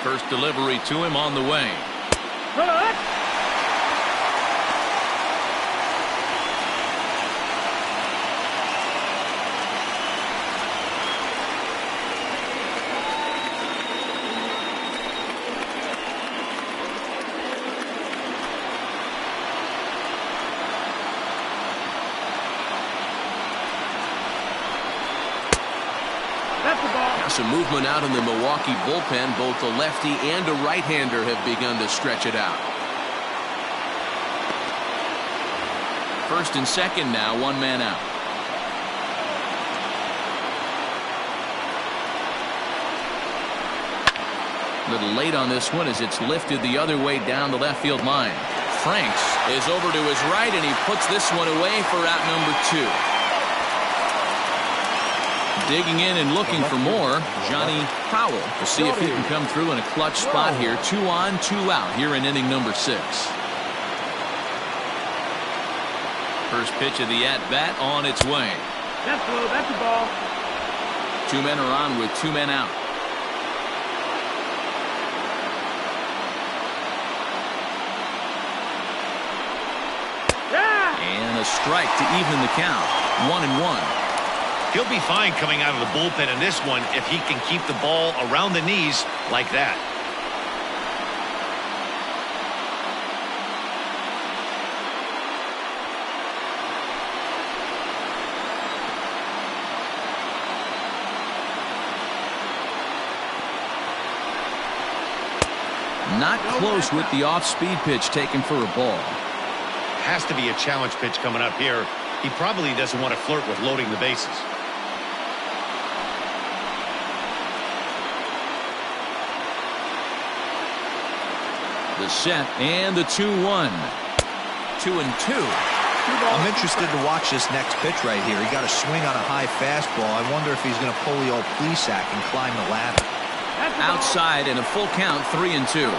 Speaker 1: First delivery to him on the way. Some movement out in the Milwaukee bullpen. Both the lefty and a right-hander have begun to stretch it out. First and second now, one man out. A little late on this one as it's lifted the other way down the left field line. Franks is over to his right, and he puts this one away for out number 2. Digging in and looking for more, Johnny Powell. We'll see if he can come through in a clutch spot here. 2 on, 2 out here in inning number 6. First pitch of the at-bat on its way.
Speaker 3: That's the ball.
Speaker 1: 2 men are on with 2 men out.
Speaker 3: Yeah!
Speaker 1: And a strike to even the count. 1-1.
Speaker 2: He'll be fine coming out of the bullpen in this one if he can keep the ball around the knees like that.
Speaker 1: Not close with the off-speed pitch taken for a ball.
Speaker 2: Has to be a challenge pitch coming up here. He probably doesn't want to flirt with loading the bases.
Speaker 1: The set and the 2-1. 2-2.
Speaker 4: I'm interested to watch this next pitch right here. He got a swing on a high fastball. I wonder if he's going to pull the old Plesac and climb the ladder.
Speaker 1: Outside and a full count, 3-2.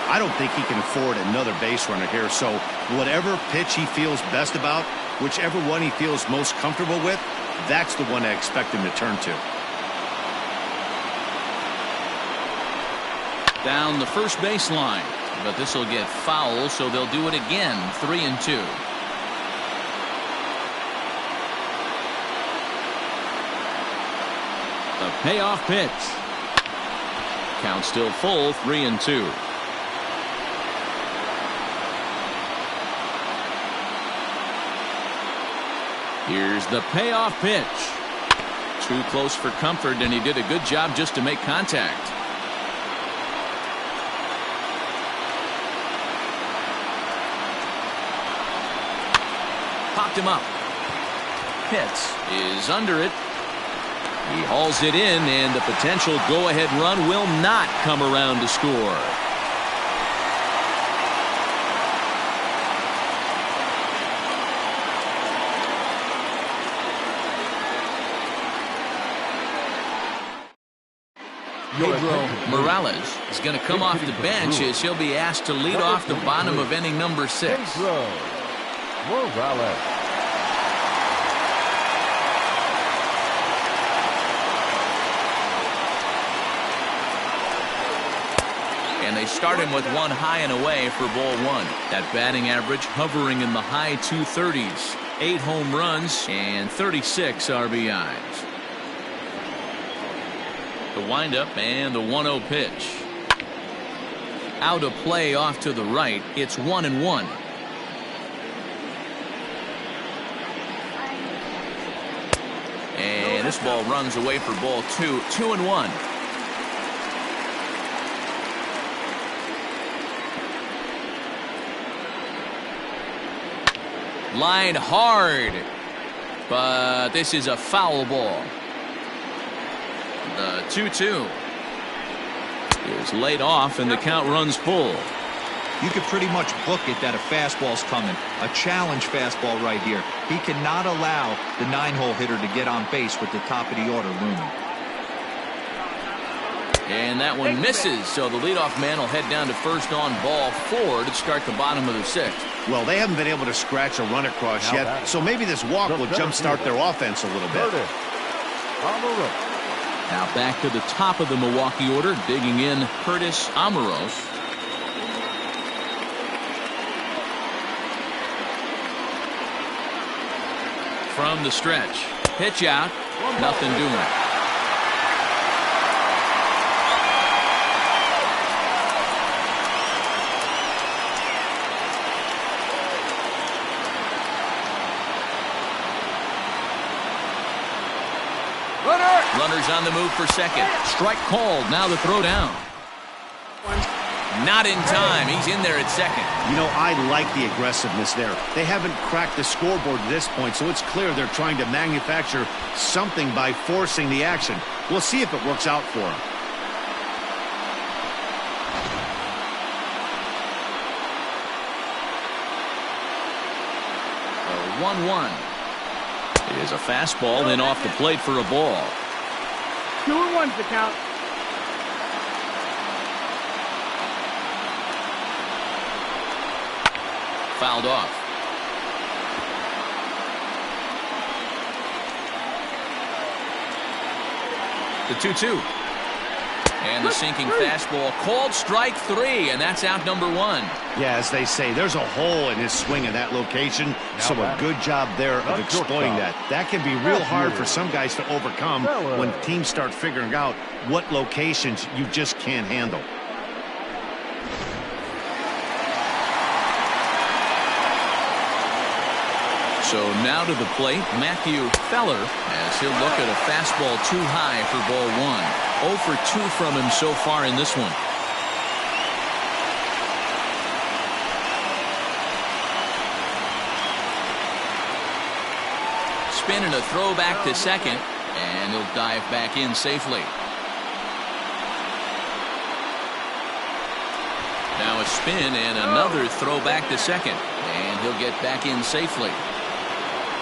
Speaker 2: I don't think he can afford another base runner here, so whatever pitch he feels best about, whichever one he feels most comfortable with, that's the one I expect him to turn to.
Speaker 1: Down the first baseline, but this will get foul, so they'll do it again. 3-2. The payoff pitch. Count still full. 3-2. Here's the payoff pitch. Too close for comfort, and he did a good job just to make contact. Popped him up. Pitts is under it. He hauls it in, and the potential go-ahead run will not come around to score. Pedro Morales is going to come off the bench as he'll be asked to lead off the bottom of inning number 6.
Speaker 5: Pedro Morales.
Speaker 1: And they start him with one high and away for ball 1. That batting average hovering in the high 230s. 8 home runs and 36 RBIs. The windup and the 1-0 pitch. Out of play off to the right. It's 1-1. And this ball runs away for ball 2. 2-1. Line hard, but this is a foul ball. The 2-2 is laid off, and the count runs full.
Speaker 4: You could pretty much book it that a fastball's coming. A challenge fastball right here. He cannot allow the 9-hole hitter to get on base with the top of the order looming.
Speaker 1: And that one misses, so the leadoff man will head down to first on ball 4 to start the bottom of the 6th.
Speaker 2: Well, they haven't been able to scratch a run across yet, so maybe this walk will jumpstart their offense a little bit.
Speaker 1: Now back to the top of the Milwaukee order, digging in Curtis Amoros. From the stretch, pitch out, nothing doing. Runners on the move for second. Strike called. Now the throw down. Not in time. He's in there at second.
Speaker 2: You know, I like the aggressiveness there. They haven't cracked the scoreboard at this point, so it's clear they're trying to manufacture something by forcing the action. We'll see if it works out for them.
Speaker 1: The 1-1. It is a fastball, then off the plate for a ball.
Speaker 3: 2-1's the count.
Speaker 1: Fouled off. The 2-2. And the sinking fastball called strike 3, and that's out number 1.
Speaker 2: Yeah, as they say, there's a hole in his swing in that location, so a good job there of exploiting that. That can be real hard for some guys to overcome when teams start figuring out what locations you just can't handle.
Speaker 1: So now to the plate, Matthew Feller, as he'll look at a fastball too high for ball 1. 0 for 2 from him so far in this one. Spin and a throw back to second, and he'll dive back in safely. Now a spin and another throw back to second, and he'll get back in safely.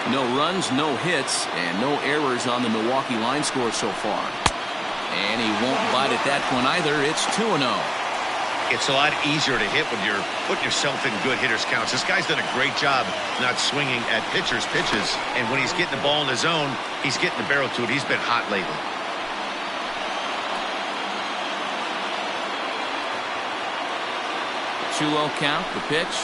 Speaker 1: No runs, no hits, and no errors on the Milwaukee line score so far. And he won't bite at that one either. It's 2-0.
Speaker 2: It's a lot easier to hit when you're putting yourself in good hitters counts. This guy's done a great job not swinging at pitchers' pitches. And when he's getting the ball in the zone, he's getting the barrel to it. He's been hot lately.
Speaker 1: 2-0 count, the pitch.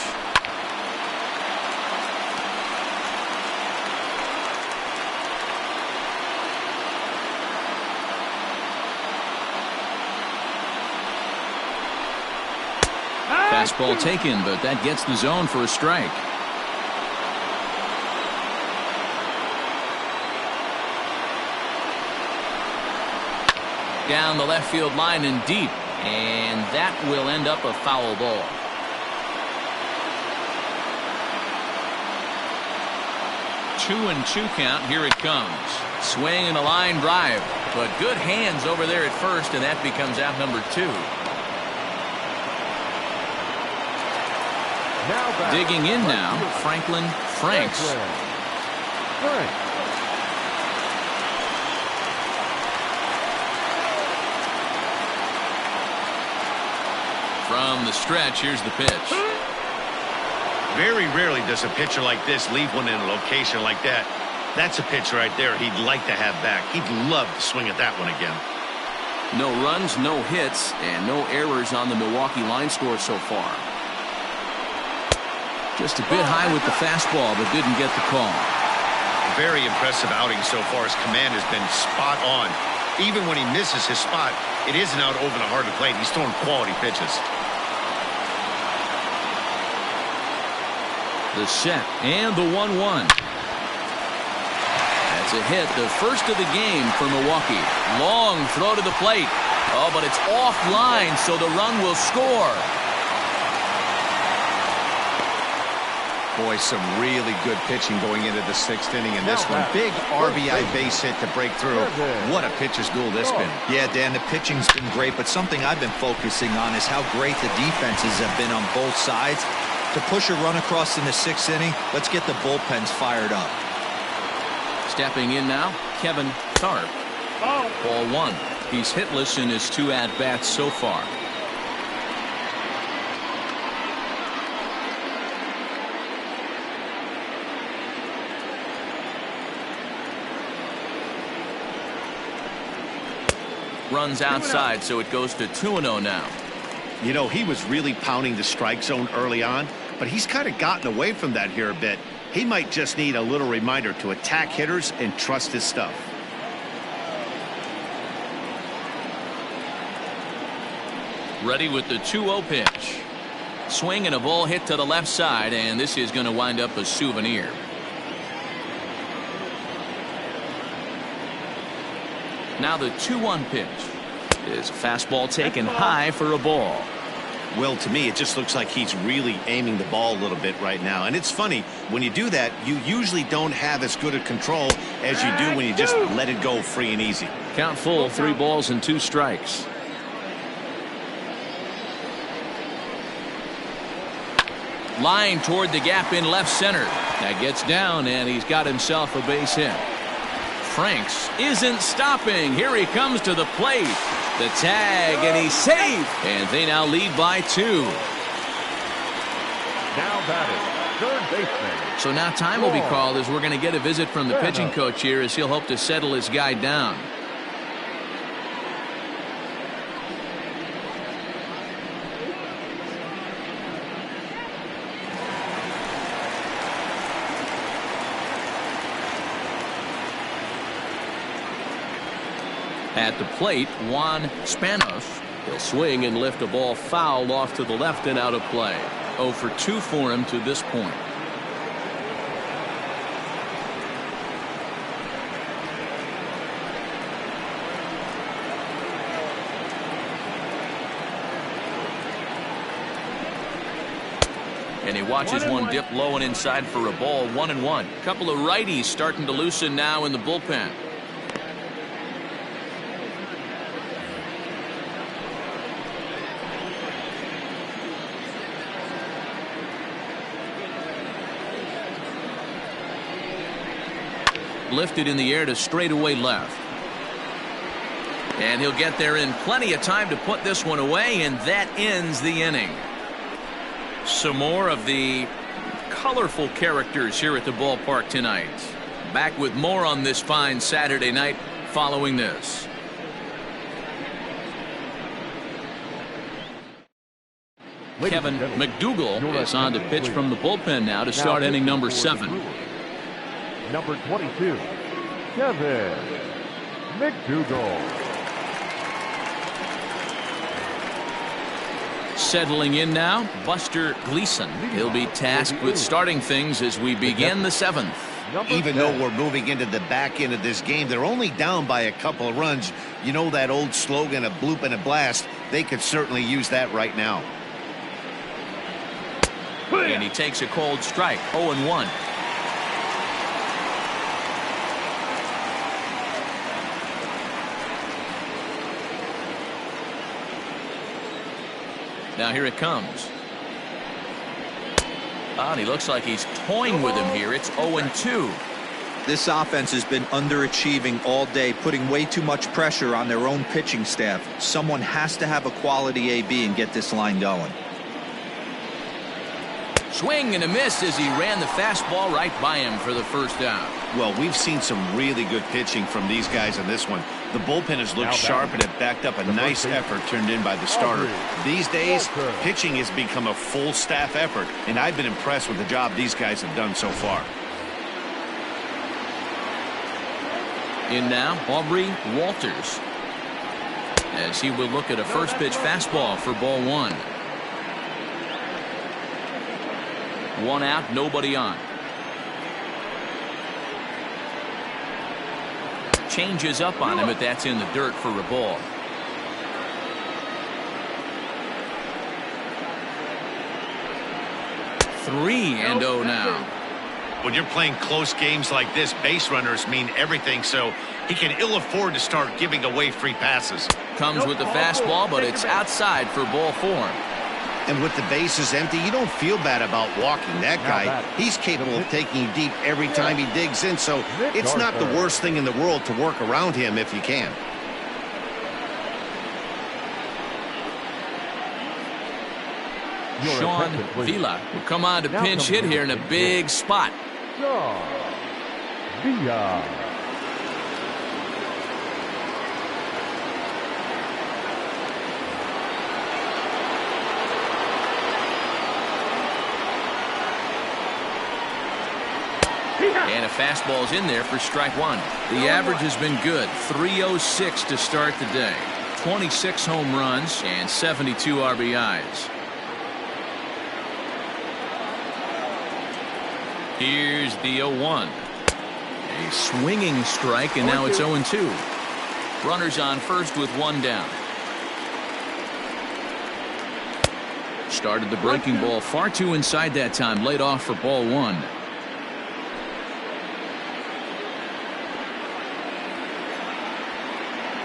Speaker 1: Fastball taken, but that gets the zone for a strike. Down the left field line and deep, and that will end up a foul ball. Two and 2 count. Here it comes. Swing and a line drive, but good hands over there at first, and that becomes out number 2. Digging in now, Franklin Franks. From the stretch, here's the pitch.
Speaker 2: Very rarely does a pitcher like this leave one in a location like that. That's a pitch right there he'd like to have back. He'd love to swing at that one again.
Speaker 1: No runs, no hits, and no errors on the Milwaukee line score so far. Just a bit high with the fastball, but didn't get the call.
Speaker 2: Very impressive outing so far. His command has been spot on. Even when he misses his spot, it isn't out over the heart of the plate. He's throwing quality pitches.
Speaker 1: The set and the 1-1. That's a hit, the first of the game for Milwaukee. Long throw to the plate. Oh, but it's offline, so the run will score.
Speaker 2: Boy, some really good pitching going into the 6th inning in this one. Big RBI base hit to break through. What a pitcher's duel this been.
Speaker 4: Yeah, Dan, the pitching's been great, but something I've been focusing on is how great the defenses have been on both sides. To push a run across in the 6th inning, let's get the bullpens fired up.
Speaker 1: Stepping in now, Kevin Tharp. Ball 1. He's hitless in his 2 at-bats so far. Runs outside, so it goes to 2-0 now.
Speaker 2: You know, he was really pounding the strike zone early on, but he's kind of gotten away from that here a bit. He might just need a little reminder to attack hitters and trust his stuff.
Speaker 1: Ready with the 2-0 pitch. Swing and a ball hit to the left side, and this is going to wind up a souvenir. Now the 2-1 pitch is a fastball taken high for a ball.
Speaker 2: Well, to me, it just looks like he's really aiming the ball a little bit right now. And it's funny, when you do that, you usually don't have as good a control as you do when you just let it go free and easy.
Speaker 1: Count full, 3 balls and 2 strikes. Line toward the gap in left center. That gets down, and he's got himself a base hit. Franks isn't stopping. Here he comes to the plate. The tag, and he's safe. And they now lead by 2.
Speaker 5: Now batting, third baseman.
Speaker 1: So now time will be called as we're going to get a visit from the pitching coach here as he'll hope to settle his guy down. At the plate, Juan Spanos. He'll swing and lift a ball foul off to the left and out of play. 0 for 2 for him to this point. And he watches one dip low and inside for a ball. 1-1. Couple of righties starting to loosen now in the bullpen. Lifted in the air to straightaway left. And he'll get there in plenty of time to put this one away, and that ends the inning. Some more of the colorful characters here at the ballpark tonight. Back with more on this fine Saturday night following this. Kevin McDougal is on to pitch from the bullpen now to start inning number 7.
Speaker 5: Number 22, Kevin McDougal.
Speaker 1: Settling in now, Buster Gleason. He'll be tasked with starting things as we begin the 7th.
Speaker 2: Even though we're moving into the back end of this game, they're only down by a couple of runs. You know that old slogan, a bloop and a blast. They could certainly use that right now.
Speaker 1: And he takes a cold strike. 0-1. Now here it comes. And he looks like he's toying with him here. It's 0-2.
Speaker 4: This offense has been underachieving all day, putting way too much pressure on their own pitching staff. Someone has to have a quality AB and get this line going.
Speaker 1: Swing and a miss as he ran the fastball right by him for the first down.
Speaker 2: Well, we've seen some really good pitching from these guys in this one. The bullpen has looked sharp and it backed up a nice effort turned in by the starter. These days, pitching has become a full staff effort, and I've been impressed with the job these guys have done so far.
Speaker 1: In now, Aubrey Walters, as he will look at a first pitch fastball for ball 1. 1 out, nobody on. Changes up on him, but that's in the dirt for a ball. 3-0 now.
Speaker 2: When you're playing close games like this, base runners mean everything, so he can ill afford to start giving away free passes.
Speaker 1: Comes with the fastball, but it's outside for ball 4.
Speaker 2: And with the bases empty, you don't feel bad about walking that guy. He's capable of taking you deep every time he digs in, so it's not the worst thing in the world to work around him if you can.
Speaker 1: Sean Vila will come on to pinch hit here in a big spot.
Speaker 5: Villa.
Speaker 1: And a fastball's in there for strike 1. The average has been good. 306 to start the day. 26 home runs and 72 RBIs. Here's the 0-1. A swinging strike, and now it's 0-2. Runners on first with 1 down. Started the breaking ball far too inside that time. Laid off for ball 1.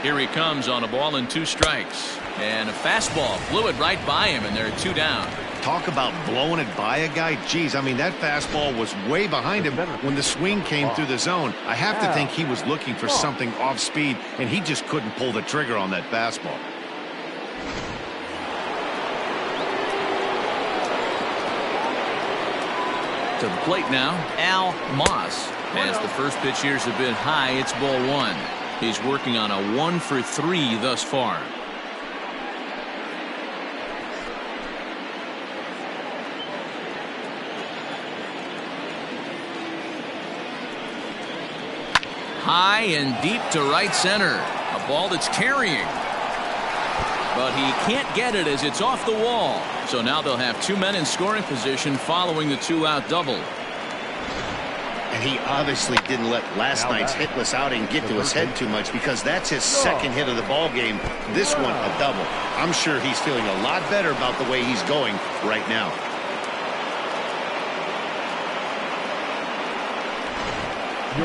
Speaker 1: Here he comes on a ball and 2 strikes. And a fastball blew it right by him, and there are 2 down.
Speaker 2: Talk about blowing it by a guy. Geez, I mean, that fastball was way behind him when the swing came through the zone. I have to think he was looking for something off speed, and he just couldn't pull the trigger on that fastball.
Speaker 1: To the plate now, Al Moss. As the first pitch here's a bit high, it's ball 1. He's working on a 1 for 3 thus far. High and deep to right center. A ball that's carrying. But he can't get it as it's off the wall. So now they'll have 2 men in scoring position following the 2-out double.
Speaker 2: And he obviously didn't let last night's hitless outing get to his head too much, because that's his second hit of the ball game. This one a double. I'm sure he's feeling a lot better about the way he's going right now.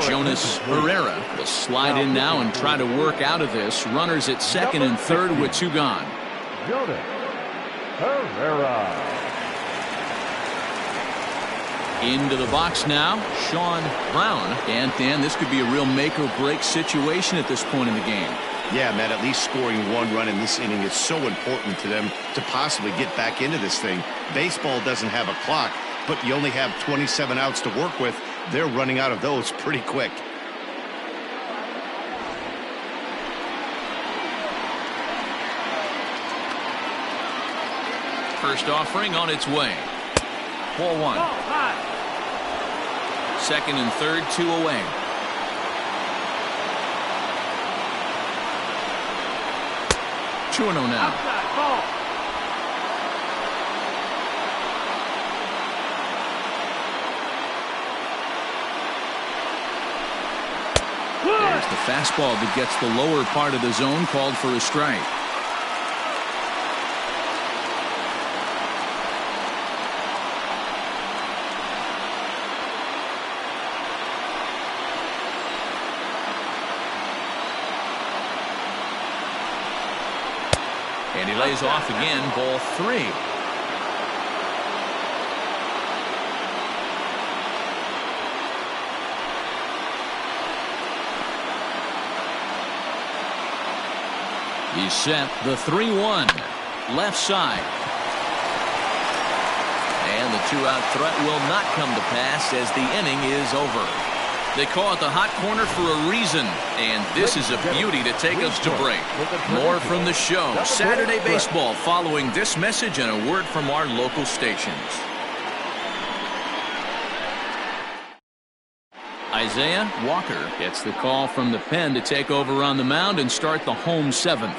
Speaker 1: Jonas Herrera will slide in now and try to work out of this. Runners at second and third with 2 gone.
Speaker 5: Jonas Herrera.
Speaker 1: Into the box now, Sean Brown. And Dan, this could be a real make or break situation at this point in the game.
Speaker 2: Yeah, Matt, at least scoring 1 run in this inning is so important to them to possibly get back into this thing. Baseball doesn't have a clock, but you only have 27 outs to work with. They're running out of those pretty quick.
Speaker 1: First offering on its way. Ball 1. Second and third, 2 away. Two and 0 now. There's the fastball that gets the lower part of the zone, called for a strike. And he lays off again, ball 3. He's set the 3-1 left side. And the 2-out threat will not come to pass as the inning is over. They call it the hot corner for a reason, and this is a beauty to take us to break. More from the show, Saturday Baseball, following this message and a word from our local stations. Isaiah Walker gets the call from the pen to take over on the mound and start the home 7th.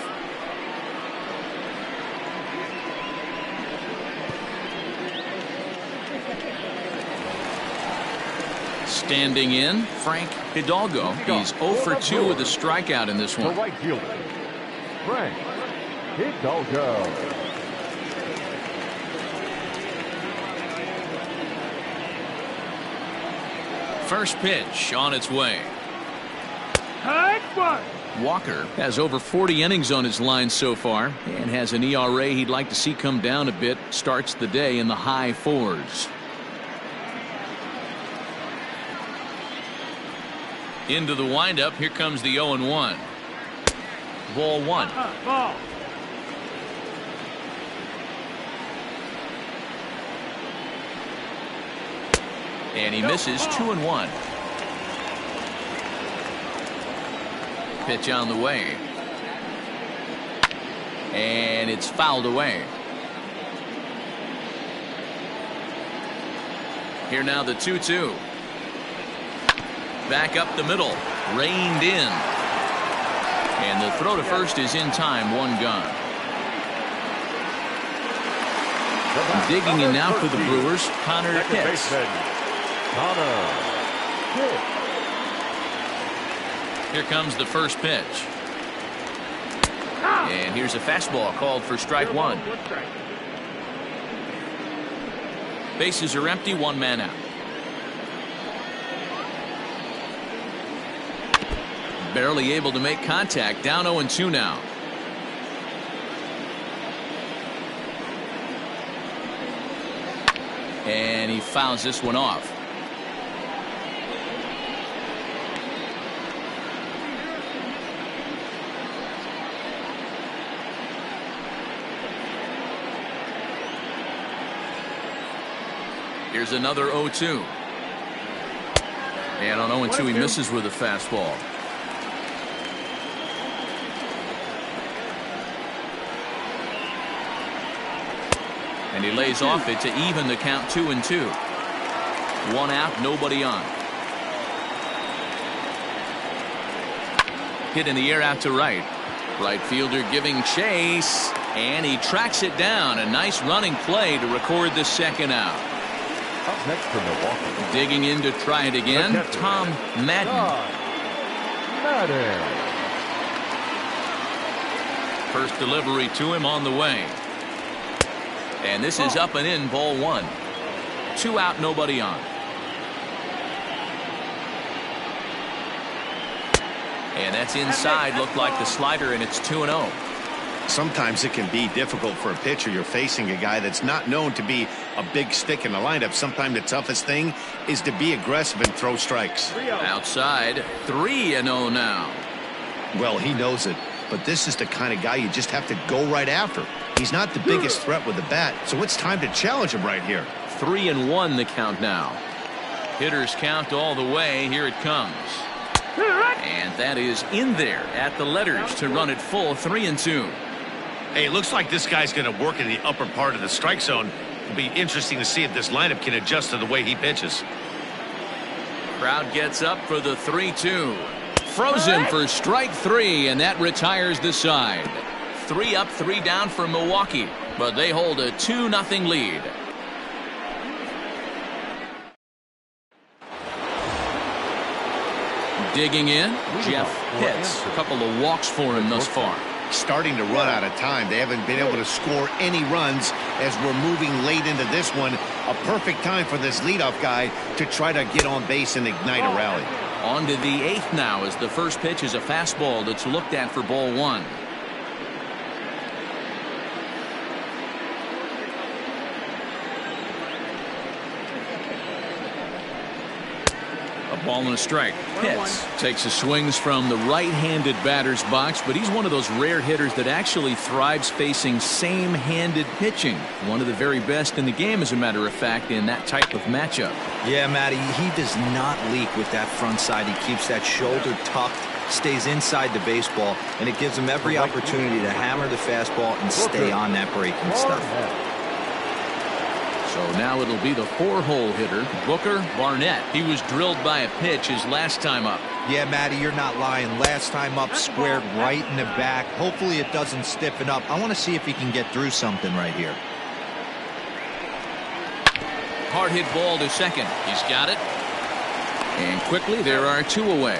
Speaker 1: Standing in, Frank Hidalgo. He's 0 for 2 with a strikeout in this one.
Speaker 5: The right fielder, Frank Hidalgo.
Speaker 1: First pitch on its way.
Speaker 3: High one.
Speaker 1: Walker has over 40 innings on his line so far and has an ERA he'd like to see come down a bit. Starts the day in the high 4s. Into the windup. Here comes the 0-1. Ball 1.
Speaker 3: Ball.
Speaker 1: And he misses. 2-1. Pitch on the way. And it's fouled away. Here now the 2-2. Back up the middle. Reined in. And the throw to first is in time. 1 gone. Digging in now for the Brewers, Connor Pitts. Here comes the first pitch. And here's a fastball called for strike 1. Bases are empty. 1 man out. Barely able to make contact. Down 0-2 now. And he fouls this one off. Here's another 0-2. And on 0-2 he misses with a fastball. And he lays off it to even the count. 2-2. 1 out, nobody on. Hit in the air out to right. Right fielder giving chase. And he tracks it down. A nice running play to record the second out.
Speaker 5: Up next for Milwaukee.
Speaker 1: Digging in to try it again, Tom Madden. First delivery to him on the way. And this is up and in. Ball 1. 2 out, nobody on. And that's inside. Looked like the slider, and it's 2-0.
Speaker 2: Sometimes it can be difficult for a pitcher. You're facing a guy that's not known to be a big stick in the lineup. Sometimes the toughest thing is to be aggressive and throw strikes.
Speaker 1: Outside. 3-0 now.
Speaker 2: Well, he knows it, but this is the kind of guy you just have to go right after. He's not the biggest threat with the bat, so it's time to challenge him right here.
Speaker 1: 3-1 the count now. Hitters count all the way. Here it comes. And that is in there at the letters to run it full. 3-2.
Speaker 2: Hey, it looks like this guy's going to work in the upper part of the strike zone. It'll be interesting to see if this lineup can adjust to the way he pitches.
Speaker 1: Crowd gets up for the 3-2. Frozen for strike 3, and that retires the side. 3 up, 3 down for Milwaukee, but they hold a 2-0 lead. Digging in, Jeff Pitts. A couple of walks for him thus far.
Speaker 2: Starting to run out of time. They haven't been able to score any runs as we're moving late into this one. A perfect time for this leadoff guy to try to get on base and ignite a rally.
Speaker 1: On to the 8th now as the first pitch is a fastball that's looked at for ball 1. A ball and a strike. Pitts takes his swings from the right-handed batter's box, but he's one of those rare hitters that actually thrives facing same-handed pitching. One of the very best in the game, as a matter of fact, in that type of matchup.
Speaker 4: Yeah, Matty, he does not leak with that front side. He keeps that shoulder tucked, stays inside the baseball, and it gives him every opportunity to hammer the fastball and stay on that breaking stuff.
Speaker 1: So now it'll be the 4-hole hitter, Booker Barnett. He was drilled by a pitch his last time up.
Speaker 4: Yeah, Matty, you're not lying. Last time up, squared right in the back. Hopefully it doesn't stiffen up. I want to see if he can get through something right here.
Speaker 1: Hard hit ball to second. He's got it. And quickly there are 2 away.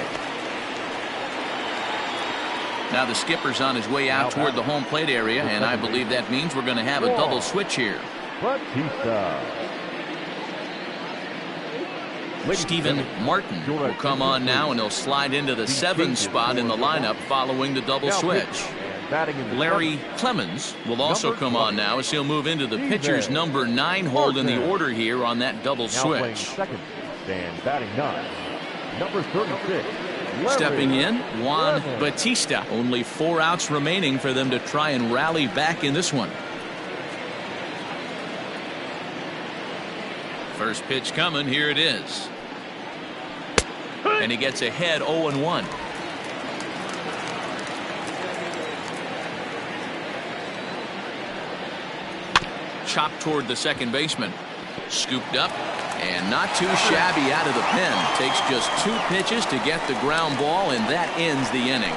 Speaker 1: Now the skipper's on his way out toward the home plate area, and I believe that means we're going to have a double switch here. Stephen Martin will come on now, and he'll slide into the 7 spot in the lineup following the double switch. Larry Clemens will also come on now, as he'll move into the pitcher's number 9 hold in the order here on that double switch.
Speaker 5: Second, and batting 9, number 36.
Speaker 1: Stepping in, Juan Bautista. Only 4 outs remaining for them to try and rally back in this one. First pitch coming, here it is. And he gets ahead 0-1. Chopped toward the second baseman. Scooped up and not too shabby out of the pen. Takes just 2 pitches to get the ground ball, and that ends the inning.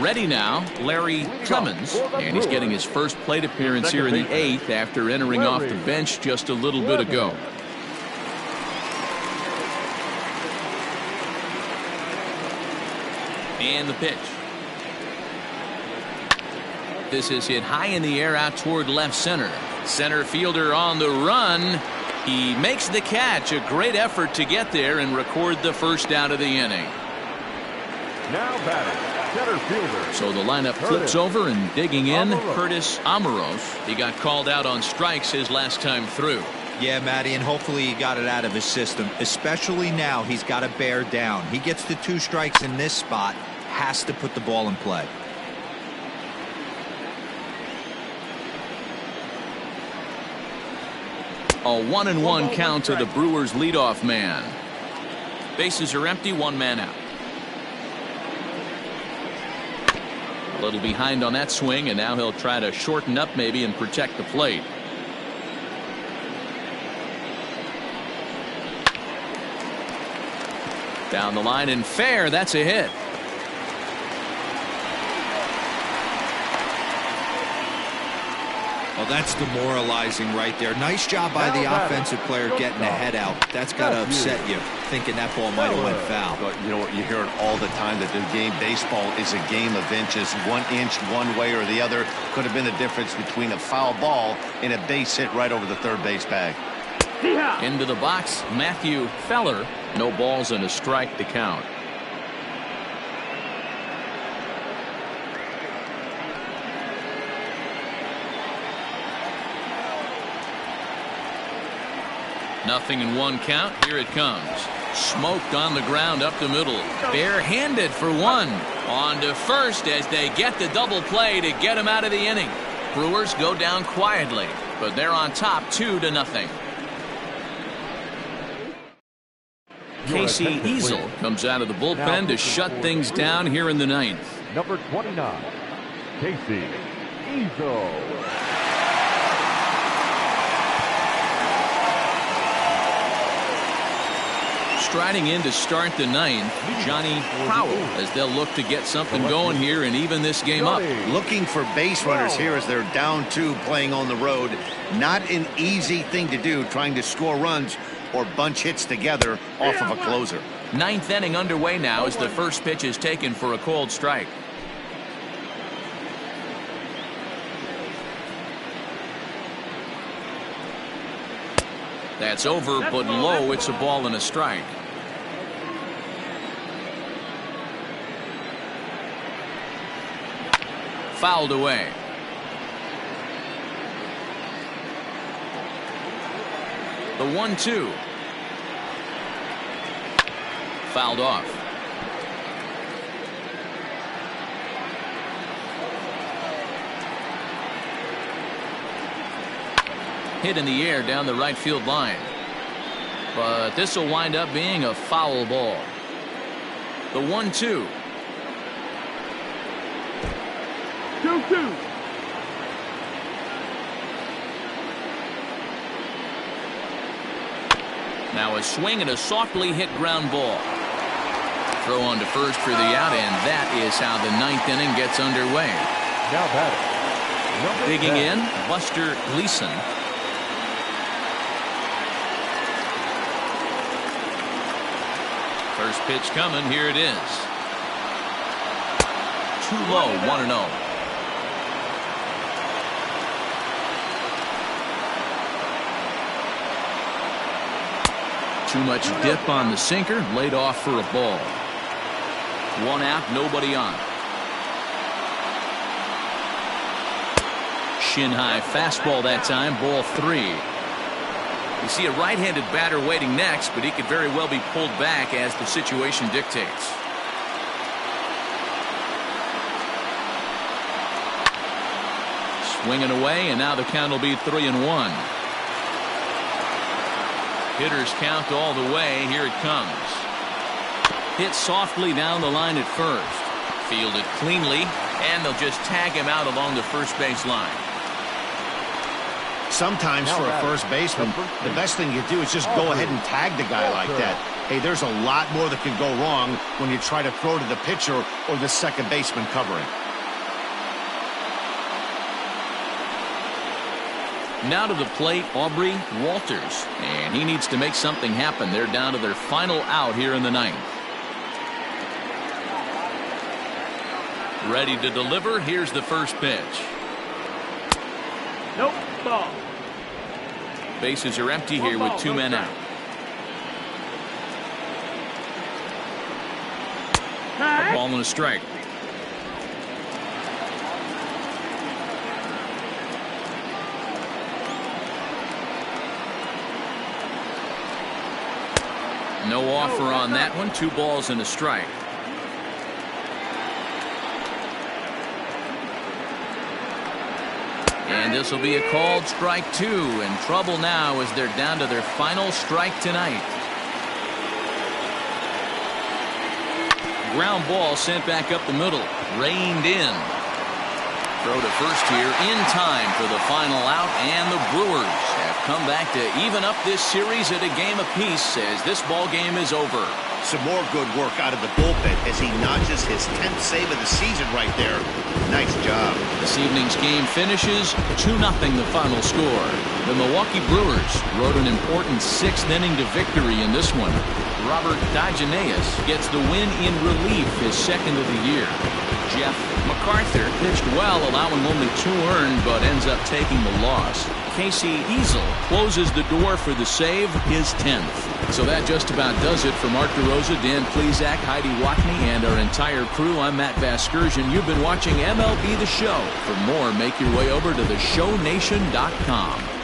Speaker 1: Ready now, Larry Clemens, and he's getting his first plate appearance here in the 8th after entering off the bench just a little bit ago. And the pitch. This is hit high in the air out toward left center. Center fielder on the run. He makes the catch. A great effort to get there and record the first out of the inning.
Speaker 5: Now batting, center fielder.
Speaker 1: So the lineup flips over, and digging in, Curtis Amoros. He got called out on strikes his last time through.
Speaker 4: Yeah, Matty, and hopefully he got it out of his system. Especially now, he's got to bear down. He gets the 2 strikes in this spot, has to put the ball in play.
Speaker 1: A 1-1 count to the Brewers leadoff man. Bases are empty, 1 man out. A little behind on that swing, and now he'll try to shorten up maybe and protect the plate. Down the line and fair. That's a hit.
Speaker 4: Well, that's demoralizing right there. Nice job by the offensive player getting the head out. That's got to upset you, thinking that ball might have went foul.
Speaker 2: But you know what, you hear it all the time, that the game, baseball is a game of inches. 1 inch one way or the other could have been the difference between a foul ball and a base hit right over the third base bag.
Speaker 1: Into the box, Matthew Feller. No balls and a strike to count. Nothing in 1 count. Here it comes. Smoked on the ground up the middle. Barehanded for 1. On to first as they get the double play to get him out of the inning. Brewers go down quietly, but they're on top 2-0. Casey Easel comes out of the bullpen to shut things down here in the 9th.
Speaker 5: Number 29, Casey Easel.
Speaker 1: Striding in to start the 9th, Johnny Crowell, as they'll look to get something going here and even this game up.
Speaker 2: Looking for base runners here as they're down 2 playing on the road. Not an easy thing to do, trying to score runs or bunch hits together off of a closer.
Speaker 1: 9th inning underway now as the first pitch is taken for a called strike. That's over, but low. It's a ball and a strike. Fouled away. The 1-2. Fouled off. Hit in the air down the right field line. But this will wind up being a foul ball. The 1-2.
Speaker 3: 2-2.
Speaker 1: Now a swing and a softly hit ground ball. Throw on to first for the out, and that is how the 9th inning gets underway.
Speaker 5: Now batting.
Speaker 1: Digging in, Buster Gleason. First pitch coming. Here it is. Too low. 1-0. Too much dip on the sinker. Laid off for a ball. 1 out, nobody on. Shin high fastball that time. Ball 3. You see a right-handed batter waiting next, but he could very well be pulled back as the situation dictates. Swinging away, and now the count will be 3-1. Hitters count all the way. Here it comes. Hit softly down the line at first. Fielded cleanly, and they'll just tag him out along the first base line.
Speaker 2: Sometimes for a first baseman, the best thing you do is just go ahead and tag the guy like that. Hey, there's a lot more that can go wrong when you try to throw to the pitcher or the second baseman covering.
Speaker 1: Now to the plate, Aubrey Walters, and he needs to make something happen. They're down to their final out here in the ninth. Ready to deliver. Here's the first pitch.
Speaker 3: Nope. Ball.
Speaker 1: Bases are empty here with 2 men out. A ball and a strike. No offer on that one. 2 balls and a strike. And this will be a called strike 2. In trouble now as they're down to their final strike tonight. Ground ball sent back up the middle. Reined in. Throw to first here in time for the final out, and the Brewers have come back to even up this series at a game apiece as this ball game is over.
Speaker 2: Some more good work out of the bullpen as he notches his 10th save of the season right there. Nice job.
Speaker 1: This evening's game finishes 2-0 the final score. The Milwaukee Brewers rode an important 6th inning to victory in this one. Robert Digeneus gets the win in relief, his 2nd of the year. Jeff MacArthur pitched well, allowing only 2 earned, but ends up taking the loss. Casey Easel closes the door for the save, his 10th. So that just about does it for Mark DeRosa, Dan Plesac, Heidi Watney, and our entire crew. I'm Matt Vasgersian. You've been watching MLB The Show. For more, make your way over to theshownation.com.